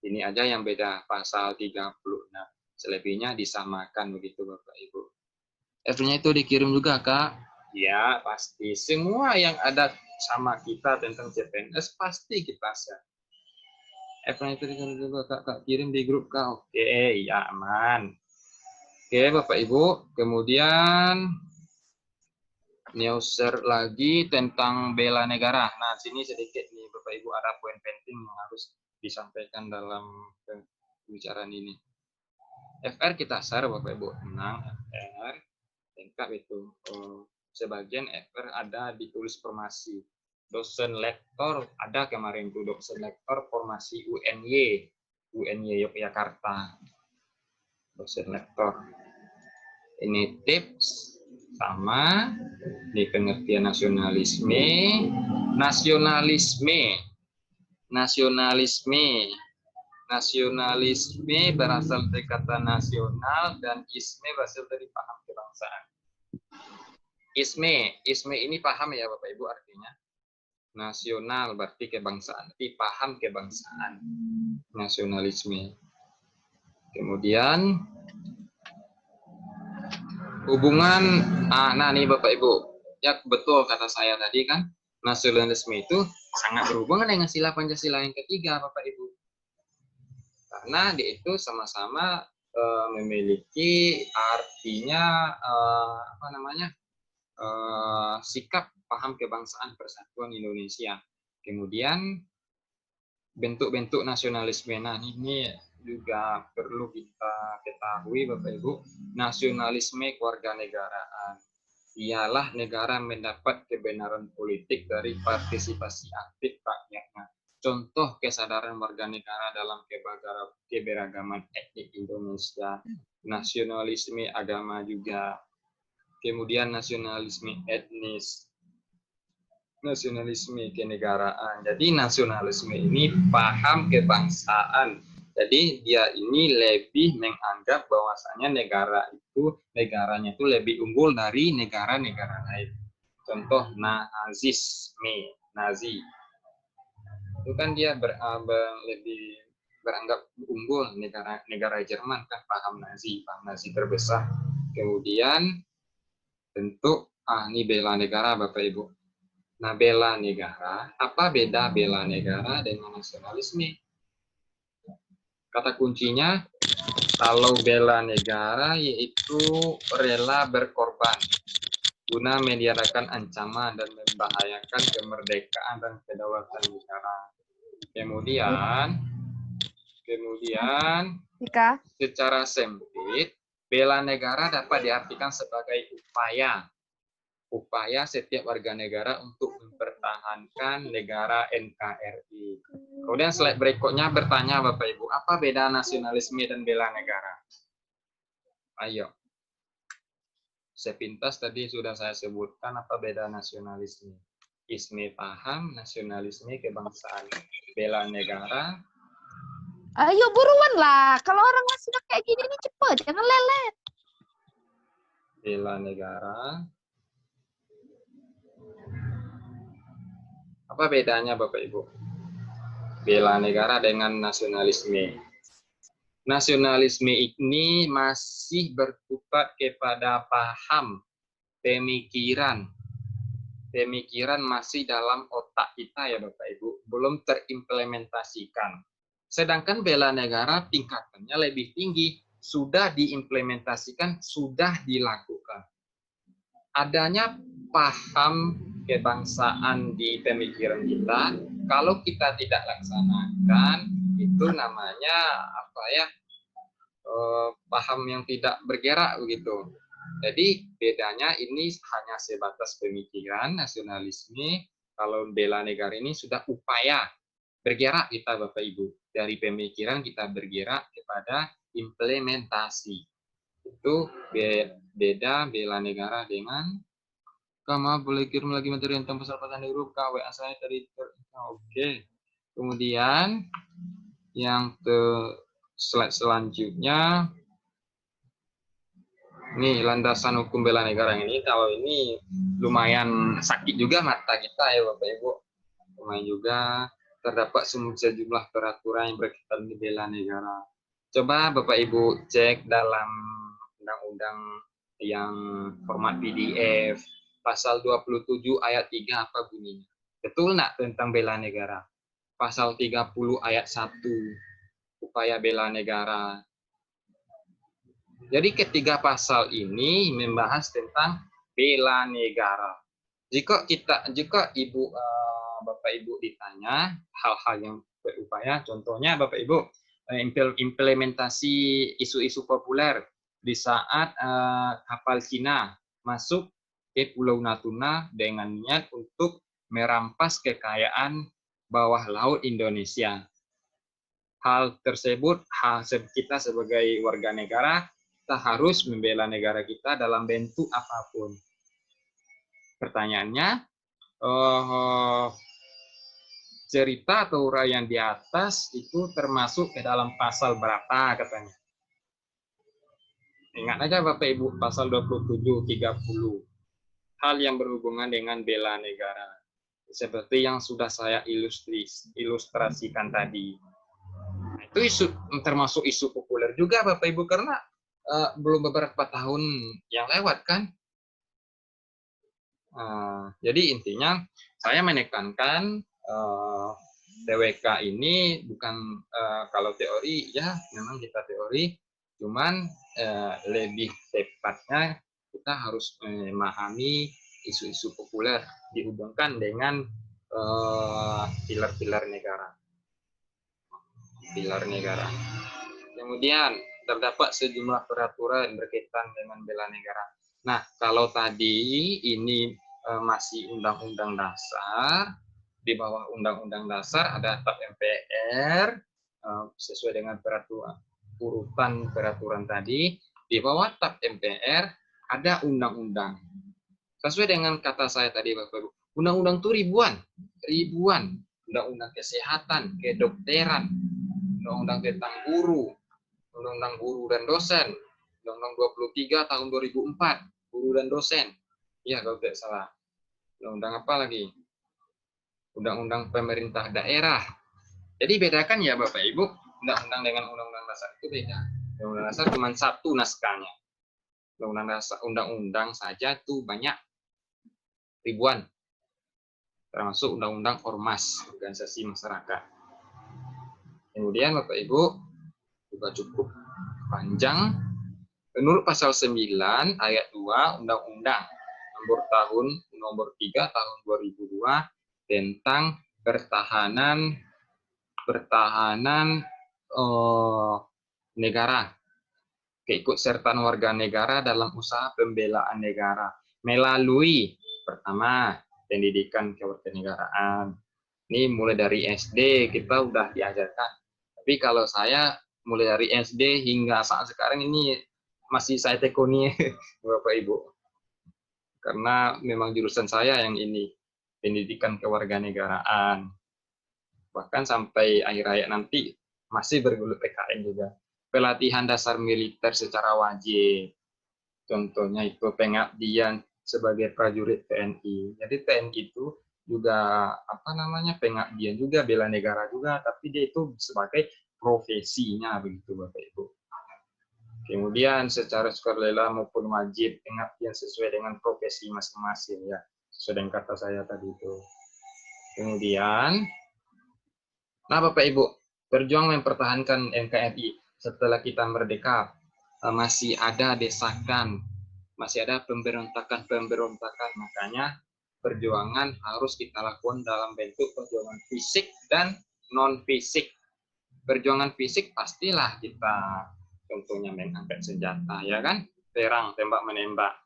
Speaker 3: Ini aja yang beda, pasal 30. Nah, selebihnya disamakan begitu Bapak Ibu. F-nya itu dikirim juga, Kak? Ya, pasti. Semua yang ada sama kita tentang CPNS pasti kita share. F-nya itu dikirim juga, Kak. Kirim di grup, Kak. Oke, ya aman. Oke, Bapak Ibu. Kemudian New share lagi tentang bela negara. Nah, sini sedikit nih Bapak Ibu ada poin penting yang harus disampaikan dalam pembicaraan ini. FR kita share Bapak Ibu, tenang FR, lengkap itu. Sebagian FR ada ditulis formasi. Dosen lektor ada kemarin tuh dosen lektor formasi UNY Yogyakarta. Dosen lektor. Ini tips sama di pengertian nasionalisme berasal dari kata nasional dan isme berasal dari paham kebangsaan. Isme ini paham ya Bapak Ibu artinya. Nasional berarti kebangsaan, berarti paham kebangsaan. Nasionalisme. Kemudian hubungan, nah nih Bapak Ibu, ya betul kata saya tadi kan, nasionalisme itu sangat berhubungan dengan sila Pancasila yang ketiga Bapak Ibu. Karena dia itu sama-sama memiliki artinya sikap paham kebangsaan persatuan Indonesia. Kemudian bentuk-bentuk nasionalisme, nah ini juga perlu kita ketahui Bapak Ibu, nasionalisme kewarganegaraan ialah negara mendapat kebenaran politik dari partisipasi aktif rakyatnya. Contoh kesadaran warga negara dalam keberagaman etnik Indonesia, nasionalisme agama juga, kemudian nasionalisme etnis, nasionalisme kenegaraan. Jadi nasionalisme ini paham kebangsaan. Jadi dia ini lebih menganggap bahwasanya negaranya itu lebih unggul dari negara-negara lain. Contoh nazisme, Nazi. Itu kan dia lebih beranggap unggul negara Jerman kan paham Nazi terbesar. Kemudian bentuk ini bela negara Bapak Ibu. Nah, bela negara, apa beda bela negara dengan nasionalisme? Kata kuncinya, kalau bela negara yaitu rela berkorban guna mendiadakan ancaman dan membahayakan kemerdekaan dan kedaulatan negara. Kemudian secara sempit, bela negara dapat diartikan sebagai upaya setiap warga negara untuk mempertahankan negara NKRI. Kemudian slide berikutnya bertanya Bapak Ibu, apa beda nasionalisme dan bela negara? Ayo. Sepintas tadi sudah saya sebutkan apa beda nasionalisme. Isme paham, nasionalisme kebangsaan. Bela negara.
Speaker 2: Ayo buruan lah, kalau orang masih kayak gini nih cepet, jangan lelet.
Speaker 3: Bela negara. Apa bedanya Bapak Ibu? Bela negara dengan nasionalisme. Nasionalisme ini masih berkutat kepada paham, pemikiran. Pemikiran masih dalam otak kita ya Bapak Ibu, belum terimplementasikan. Sedangkan bela negara tingkatannya lebih tinggi, sudah diimplementasikan, sudah dilakukan. Adanya paham kebangsaan di pemikiran kita, kalau kita tidak laksanakan, itu namanya paham yang tidak bergerak begitu. Jadi bedanya ini hanya sebatas pemikiran nasionalisme. Kalau bela negara ini sudah upaya bergerak kita Bapak Ibu, dari pemikiran kita bergerak kepada implementasi. Itu beda bela negara dengan kamu boleh kirim lagi materi tentang pesan-pesan di grup WA saya tadi. Oke. Kemudian yang slide selanjutnya, nih landasan hukum bela negara ini. Kalau ini lumayan sakit juga mata kita ya Bapak Ibu. Lumayan juga terdapat sejumlah peraturan yang berkaitan dengan bela negara. Coba Bapak Ibu cek dalam undang-undang yang format PDF. Pasal 27 ayat 3 apa bunyinya? Betul nggak tentang bela negara? Pasal 30 ayat 1, upaya bela negara. Jadi ketiga pasal ini membahas tentang bela negara. Jika Bapak Ibu ditanya hal-hal yang berupaya, contohnya Bapak Ibu implementasi isu-isu populer di saat kapal Cina masuk ke Pulau Natuna dengan niat untuk merampas kekayaan bawah laut Indonesia. Hal tersebut, kita sebagai warga negara, kita harus membela negara kita dalam bentuk apapun. Pertanyaannya, cerita atau uraian di atas itu termasuk ke dalam pasal berapa katanya? Ingat aja Bapak Ibu, pasal 27, 30. Hal yang berhubungan dengan bela negara. Seperti yang sudah saya ilustrasikan tadi. Itu termasuk isu populer juga Bapak Ibu, karena belum beberapa tahun yang lewat kan. Jadi intinya saya menekankan TWK ini bukan kalau teori ya memang kita teori, cuman lebih tepatnya kita harus memahami isu-isu populer dihubungkan dengan pilar-pilar negara. Pilar negara. Kemudian terdapat sejumlah peraturan berkaitan dengan bela negara. Nah, kalau tadi ini masih Undang-Undang Dasar, di bawah Undang-Undang Dasar ada TAP MPR sesuai dengan urutan peraturan tadi. Di bawah TAP MPR ada undang-undang. Sesuai dengan kata saya tadi Bapak Ibu, undang-undang itu ribuan. Undang-undang kesehatan, kedokteran, undang-undang tentang guru, undang-undang guru dan dosen, undang-undang 23 tahun 2004, guru dan dosen. Ya, kalau tidak salah. Undang-undang apa lagi? Undang-undang pemerintah daerah. Jadi bedakan ya Bapak Ibu, undang-undang dengan undang-undang dasar itu beda. Undang-undang dasar cuma satu naskahnya. Undang-undang saja tuh banyak, ribuan. Termasuk undang-undang ormas, organisasi masyarakat. Kemudian Bapak Ibu juga cukup panjang. Menurut pasal 9 ayat 2 Undang-Undang nomor 3 tahun 2002 tentang pertahanan negara, keikutsertaan warga negara dalam usaha pembelaan negara melalui pertama pendidikan kewarganegaraan. Ini mulai dari SD kita udah diajarkan. Tapi kalau saya mulai dari SD hingga saat sekarang ini masih saya tekuni Bapak Ibu. Karena memang jurusan saya yang ini, pendidikan kewarganegaraan. Bahkan sampai akhir hayat nanti masih bergelut PKN juga. Pelatihan dasar militer secara wajib. Contohnya itu pengabdian sebagai prajurit TNI. Jadi TNI itu juga pengabdian juga, bela negara juga, tapi dia itu sebagai profesinya begitu Bapak Ibu. Kemudian secara sukarela maupun wajib pengabdian sesuai dengan profesi masing-masing ya, sesuai dengan kata saya tadi itu. Kemudian, nah Bapak Ibu, perjuangan mempertahankan NKRI setelah kita merdeka masih ada desakan, masih ada pemberontakan, makanya perjuangan harus kita lakukan dalam bentuk perjuangan fisik dan non fisik. Perjuangan fisik pastilah kita contohnya mengangkat senjata, ya kan? Perang, tembak menembak.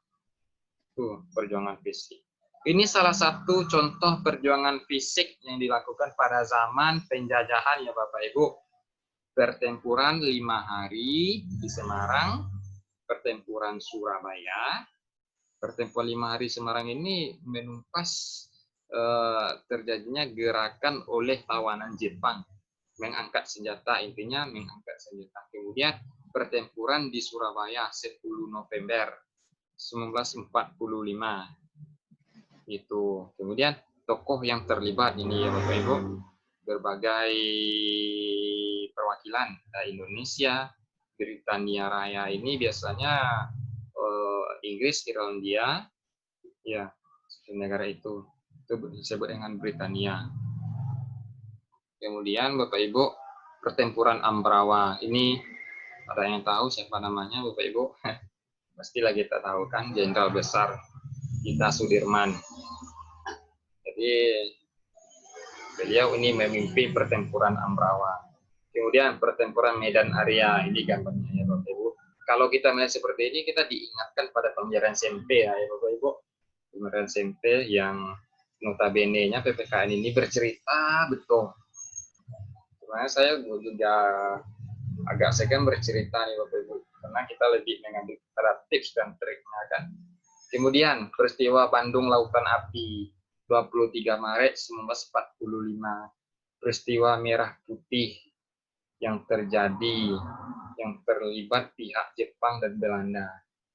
Speaker 3: Itu perjuangan fisik. Ini salah satu contoh perjuangan fisik yang dilakukan pada zaman penjajahan ya Bapak Ibu. Pertempuran 5 hari di Semarang, pertempuran Surabaya. Pertempuran 5 hari Semarang ini menumpas terjadinya gerakan oleh tawanan Jepang. Mengangkat senjata, intinya mengangkat senjata. Kemudian pertempuran di Surabaya 10 November 1945. Itu. Kemudian tokoh yang terlibat ini ya Bapak Ibu, berbagai perwakilan Indonesia, Britania Raya ini biasanya Inggris, Irlandia, ya negara itu disebut dengan Britania. Kemudian Bapak Ibu, pertempuran Ambrawa ini ada yang tahu siapa namanya Bapak Ibu? Pastilah kita tahu kan, Jenderal Besar kita Sudirman. Jadi beliau ini memimpin pertempuran Ambrawa. Kemudian pertempuran Medan Area, ini gambarnya ya Bapak Ibu. Kalau kita melihat seperti ini, kita diingatkan pada pembelajaran SMP ya Bapak Ibu. Pembelajaran SMP yang notabene-nya PPKN ini bercerita betul. Sebenarnya saya juga agak segan bercerita nih Bapak Ibu, karena kita lebih mengambil tips dan triknya kan. Kemudian peristiwa Bandung Lautan Api 23 Maret 1945, peristiwa Merah Putih yang terjadi, yang terlibat pihak Jepang dan Belanda.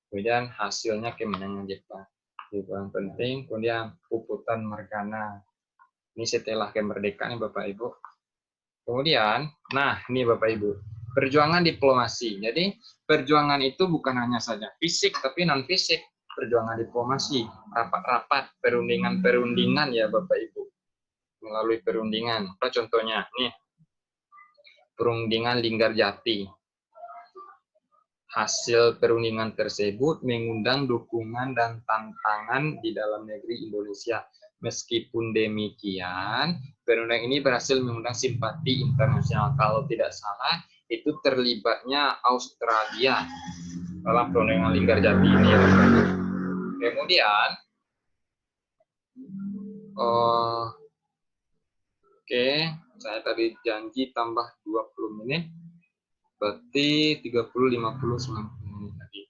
Speaker 3: Kemudian hasilnya kemenangan Jepang. Itu yang penting. Kemudian Puputan Margana. Ini setelah kemerdekaan Bapak Ibu. Kemudian, nah ini Bapak Ibu, perjuangan diplomasi. Jadi perjuangan itu bukan hanya saja fisik, tapi non fisik. Perjuangan diplomasi, rapat-rapat, perundingan-perundingan ya Bapak Ibu. Melalui perundingan. Apa contohnya? Nih, perundingan Linggarjati. Hasil perundingan tersebut mengundang dukungan dan tantangan di dalam negeri Indonesia. Meskipun demikian, perundingan ini berhasil mengundang simpati internasional. Kalau tidak salah, itu terlibatnya Australia dalam perundingan Linggarjati ini. Kemudian, oke, saya tadi janji tambah 20 menit. Berarti 30, 50, 90 menit lagi.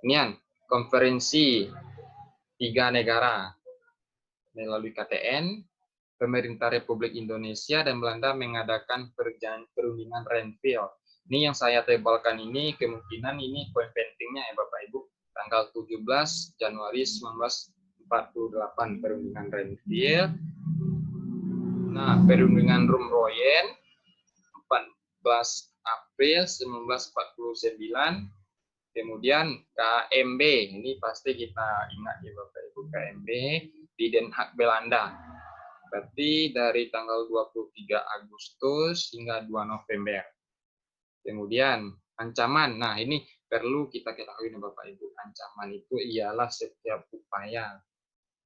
Speaker 3: Kemudian, konferensi 3 negara melalui KTN, pemerintah Republik Indonesia dan Belanda mengadakan perundingan Renville. Ini yang saya tebalkan ini, kemungkinan ini poin pentingnya ya Bapak Ibu. Tanggal 17 Januari 1948, perundingan Renville. Nah, perundingan Rumroyen 14 April 1949, kemudian KMB, ini pasti kita ingat ya Bapak Ibu, KMB di Den Haag, Belanda. Berarti dari tanggal 23 Agustus hingga 2 November. Kemudian ancaman, nah ini perlu kita ketahui nih Bapak Ibu, ancaman itu ialah setiap upaya,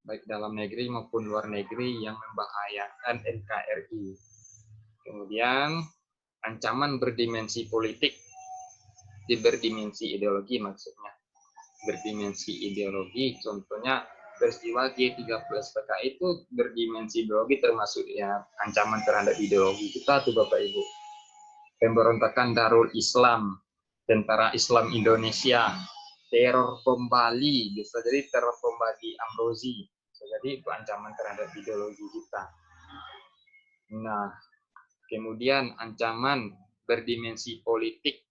Speaker 3: baik dalam negeri maupun luar negeri yang membahayakan NKRI. Kemudian ancaman berdimensi politik, berdimensi ideologi maksudnya. Berdimensi ideologi, contohnya peristiwa G13 PKI itu berdimensi ideologi, termasuk ya ancaman terhadap ideologi kita tuh Bapak Ibu. Pemberontakan Darul Islam, Tentara Islam Indonesia, teror bom Bali, bisa jadi teror bom Bali Amrozi, bisa jadi itu ancaman terhadap ideologi kita. Nah, kemudian ancaman berdimensi politik,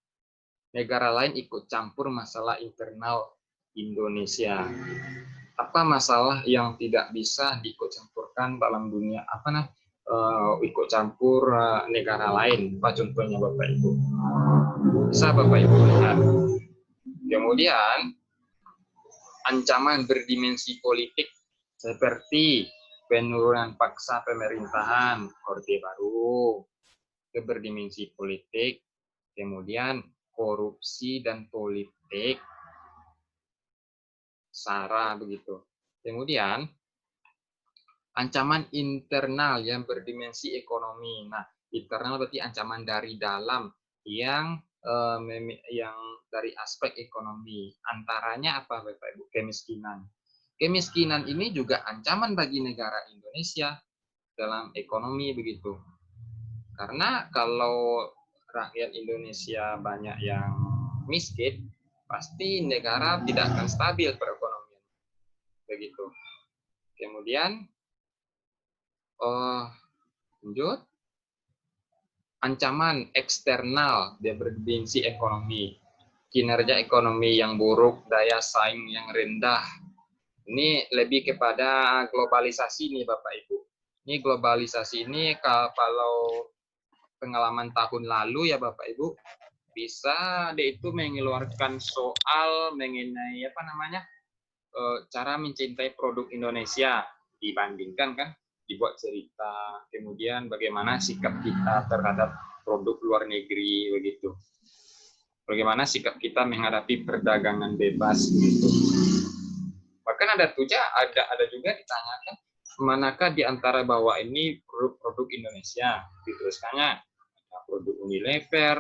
Speaker 3: negara lain ikut campur masalah internal Indonesia. Apa masalah yang tidak bisa diikut campurkan dalam dunia ikut campur negara lain? Apa contohnya Bapak Ibu? Bisa Bapak Ibu lihat. Kemudian ancaman berdimensi politik seperti penurunan paksa pemerintahan, Orde Baru, ke berdimensi politik, kemudian korupsi dan politik, SARA begitu. Kemudian ancaman internal yang berdimensi ekonomi. Nah, internal berarti ancaman dari dalam yang dari aspek ekonomi. Antaranya apa Bapak Ibu? Kemiskinan. Kemiskinan ini juga ancaman bagi negara Indonesia dalam ekonomi begitu. Karena kalau rakyat Indonesia banyak yang miskin, pasti negara tidak akan stabil perekonomian. Begitu. Kemudian lanjut. Ancaman eksternal dia berdimensi ekonomi. Kinerja ekonomi yang buruk, daya saing yang rendah. Ini lebih kepada globalisasi nih Bapak Ibu. Ini globalisasi ini kalau pengalaman tahun lalu ya Bapak Ibu, bisa dia itu mengeluarkan soal mengenai cara mencintai produk Indonesia, dibandingkan kan, dibuat cerita, kemudian bagaimana sikap kita terhadap produk luar negeri begitu. Bagaimana sikap kita menghadapi perdagangan bebas gitu. Bahkan ada juga ditanyakan manakah di antara bawah ini produk-produk Indonesia? Dituliskannya ada produk Unilever,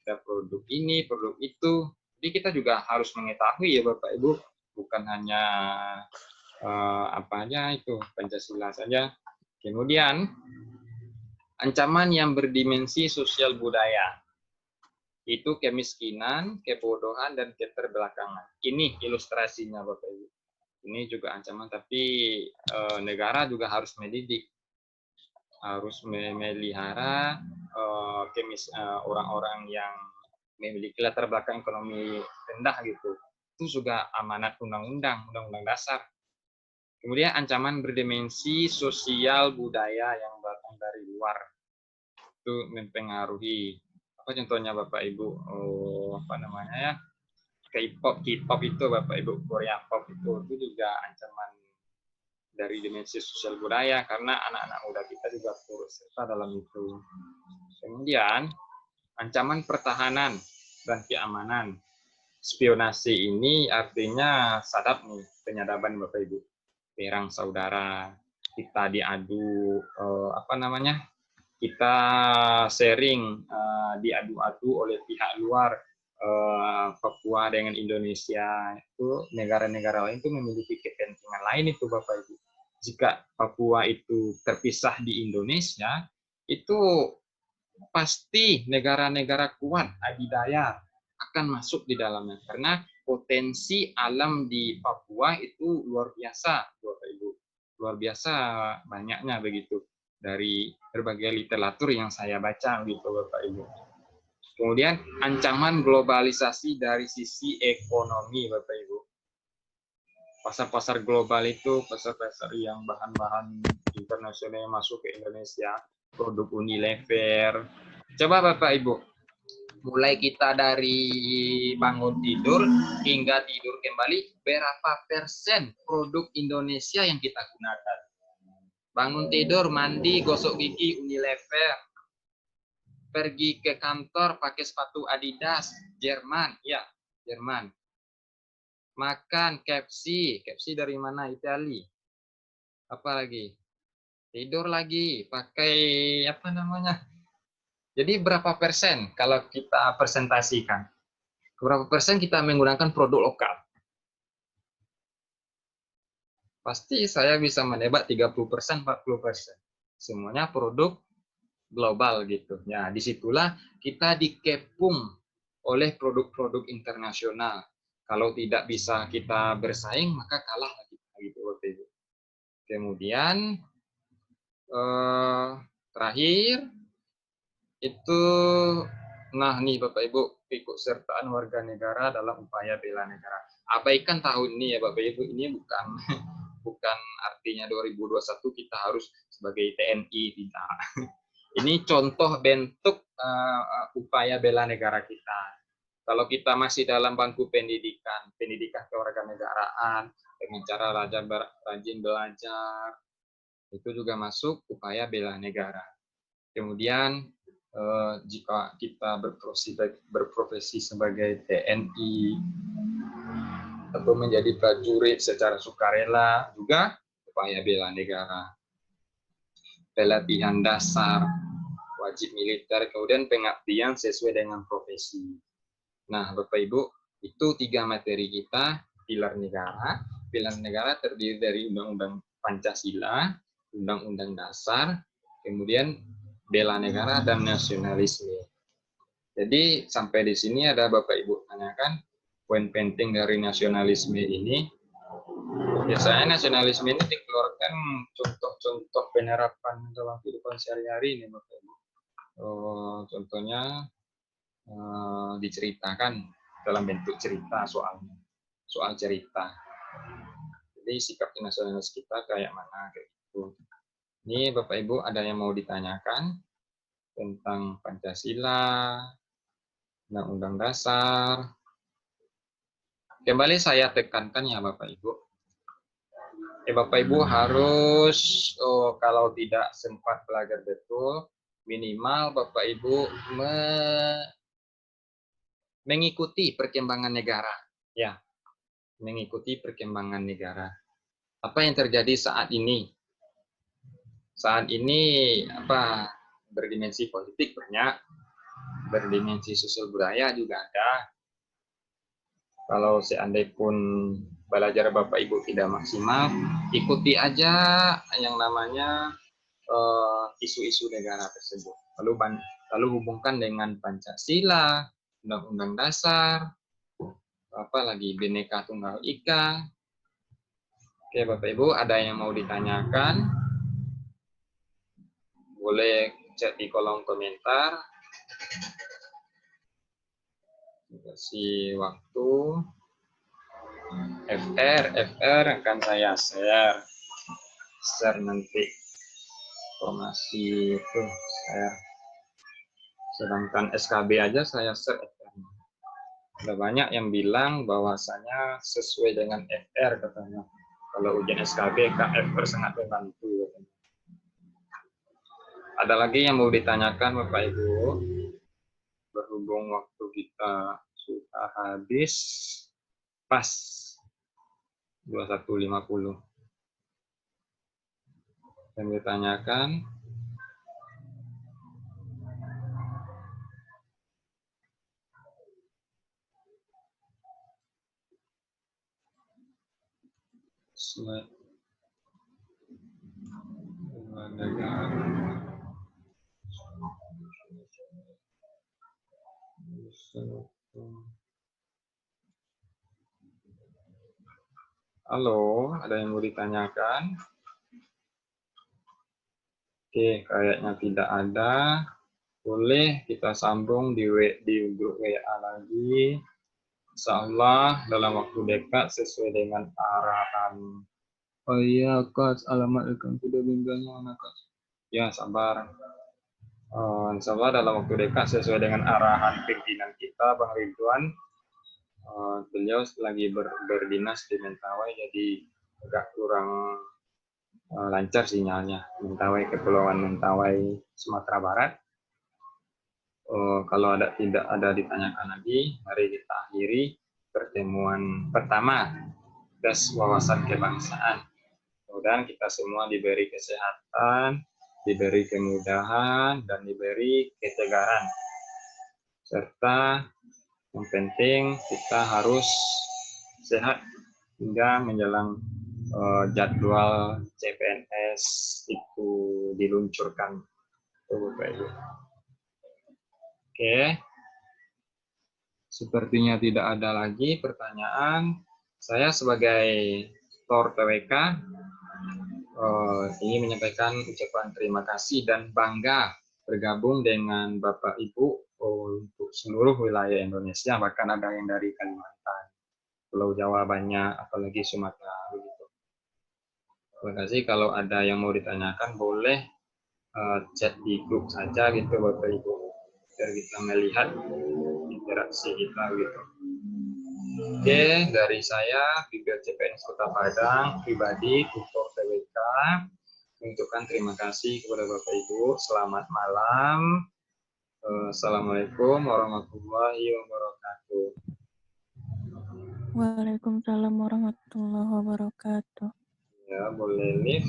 Speaker 3: ada produk ini, produk itu. Jadi kita juga harus mengetahui ya Bapak Ibu, bukan hanya apa aja itu Pancasila saja. Kemudian ancaman yang berdimensi sosial budaya itu kemiskinan, kebodohan, dan keterbelakangan. Ini ilustrasinya Bapak Ibu. Ini juga ancaman, tapi negara juga harus mendidik, harus memelihara orang-orang yang memiliki latar belakang ekonomi rendah gitu. Itu juga amanat undang-undang dasar. Kemudian ancaman berdimensi sosial budaya yang datang dari luar itu mempengaruhi. Apa contohnya Bapak Ibu? Apa namanya ya? K-pop itu Bapak Ibu, Korea pop itu juga ancaman dari dimensi sosial budaya karena anak-anak muda kita juga turut serta dalam itu. Kemudian ancaman pertahanan dan keamanan. Spionasi ini artinya sadap nih, penyadapan Bapak Ibu. Perang saudara, kita diadu apa namanya? Kita sharing diadu-adu oleh pihak luar. Papua dengan Indonesia itu negara-negara lain itu memiliki kepentingan lain itu Bapak Ibu. Jika Papua itu terpisah di Indonesia, itu pasti negara-negara kuat adidaya akan masuk di dalamnya karena potensi alam di Papua itu luar biasa Bapak Ibu. Luar biasa banyaknya begitu dari berbagai literatur yang saya baca gitu Bapak Ibu. Kemudian ancaman globalisasi dari sisi ekonomi, Bapak Ibu. Pasar-pasar global itu pasar-pasar yang bahan-bahan internasional yang masuk ke Indonesia, produk Unilever. Coba Bapak Ibu, mulai kita dari bangun tidur hingga tidur kembali, berapa persen produk Indonesia yang kita gunakan? Bangun tidur, mandi, gosok gigi, Unilever. Pergi ke kantor pakai sepatu Adidas, Jerman, ya, Jerman. Makan KFC dari mana? Italia. Apa lagi? Tidur lagi, pakai apa namanya? Jadi berapa persen kalau kita presentasikan? Berapa persen kita menggunakan produk lokal? Pasti saya bisa menebak 30%, 40%. Semuanya produk global gitu. Ya, disitulah kita dikepung oleh produk-produk internasional. Kalau tidak bisa kita bersaing, maka kalah kita gitu. Kemudian terakhir itu, nah nih Bapak Ibu, keikutsertaan warga negara dalam upaya bela negara. Abaikan tahun ini ya Bapak Ibu, ini bukan artinya 2021 kita harus sebagai TNI, tidak. Ini contoh bentuk upaya bela negara kita. Kalau kita masih dalam bangku pendidikan kewarganegaraan, dengan cara rajin belajar, itu juga masuk upaya bela negara. Kemudian jika kita berprofesi sebagai TNI atau menjadi prajurit secara sukarela, juga upaya bela negara. Pelatihan dasar, wajib militer, kemudian pengabdian sesuai dengan profesi. Nah, Bapak Ibu, itu 3 materi kita, pilar negara. Pilar negara terdiri dari Undang-Undang Pancasila, Undang-Undang Dasar, kemudian bela negara dan nasionalisme. Jadi sampai di sini ada Bapak Ibu tanyakan poin penting dari nasionalisme ini. Biasanya nasionalisme ini dikeluarkan contoh-contoh penerapan dalam kehidupan sehari-hari ini, Bapak Ibu. Contohnya diceritakan dalam bentuk cerita soal cerita. Jadi sikap nasionalis kita kayak mana kayak gitu. Ini Bapak Ibu ada yang mau ditanyakan tentang Pancasila, Undang-Undang Dasar. Kembali saya tekankan ya Bapak Ibu. Bapak Ibu harus kalau tidak sempat belajar betul, minimal Bapak Ibu mengikuti perkembangan negara, ya, mengikuti perkembangan negara. Apa yang terjadi saat ini? saat ini berdimensi politik banyak, berdimensi sosial budaya juga ada. Kalau seandainya pun belajar Bapak Ibu tidak maksimal, ikuti aja yang namanya isu-isu negara tersebut. Lalu hubungkan dengan Pancasila, Undang-Undang Dasar, apalagi Bhinneka Tunggal Ika. Oke, Bapak Ibu, ada yang mau ditanyakan? Boleh chat di kolom komentar. Kasih waktu. FR akan saya share nanti informasi itu share. Sedangkan SKB aja saya share FR-nya. Ada banyak yang bilang bahwasanya sesuai dengan FR katanya. Kalau ujian SKB, FR sangat membantu. Ada lagi yang mau ditanyakan Bapak Ibu? Berhubung waktu kita sudah habis, pas 21.50. Yang ditanyakan? Slide. Halo, ada yang mau ditanyakan? Oke, kayaknya tidak ada. Boleh kita sambung di grup WA lagi. Insya Allah dalam waktu dekat sesuai dengan arahan. Oh iya, Kak, alamat rekan sudah bimbingnya mana, Kak? Ya, sabar. Insya Allah dalam waktu dekat sesuai dengan arahan pimpinan kita, Bang Ridwan. Beliau lagi berdinas di Mentawai, jadi agak kurang lancar sinyalnya. Mentawai, Kepulauan Mentawai, Sumatera Barat. Kalau tidak ada ditanyakan lagi, mari kita akhiri pertemuan pertama tes wawasan kebangsaan. Mudah-mudahan kita semua diberi kesehatan, diberi kemudahan, dan diberi ketegaran. Serta yang penting kita harus sehat hingga menjelang jadwal CPNS itu diluncurkan. Oke, sepertinya tidak ada lagi pertanyaan. Saya sebagai Tor TWK ingin menyampaikan ucapan terima kasih dan bangga bergabung dengan Bapak Ibu untuk seluruh wilayah Indonesia, bahkan ada yang dari Kalimantan, Pulau Jawa banyak, apalagi Sumatera begitu. Terima kasih. Kalau ada yang mau ditanyakan boleh chat di grup saja gitu Bapak Ibu, biar kita melihat interaksi kita gitu. Oke, dari saya Bibir CPNS Kota Padang pribadi tutor TWK mengucapkan terima kasih kepada Bapak Ibu. Selamat malam. Assalamualaikum warahmatullahi wabarakatuh.
Speaker 2: Waalaikumsalam warahmatullahi wabarakatuh.
Speaker 3: Ya, boleh live.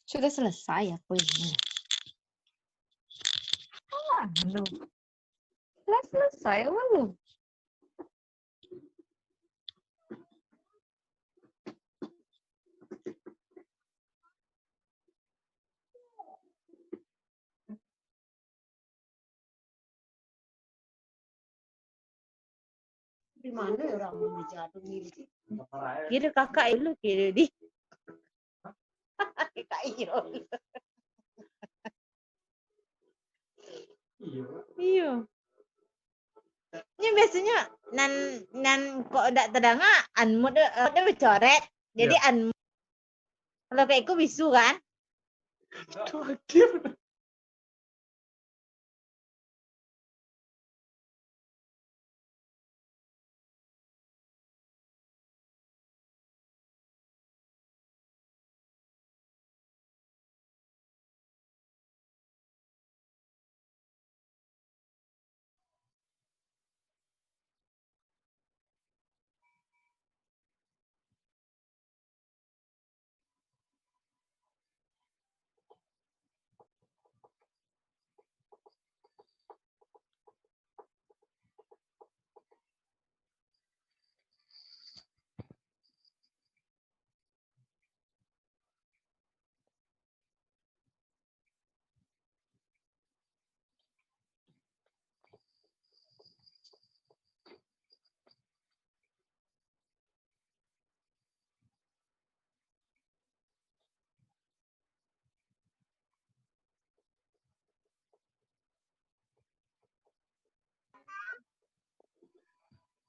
Speaker 2: Sudah selesai ya kuisnya. Belum. Sudah selesai belum?
Speaker 5: Di mana orang menjatuh ini?
Speaker 2: Kira kakak dulu kira di. Kak iyo. Iya. Ini biasanya nan kok udah terdengar anmut dia bercoret. Jadi anmut. Kalau kayak aku bisu kan?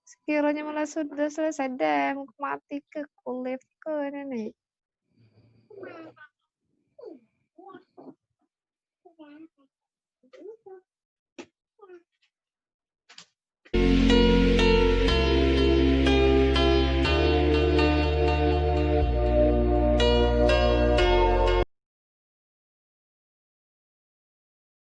Speaker 2: Sekiranya malah sudah selesai deh, mau mati ke kulit ke nenek.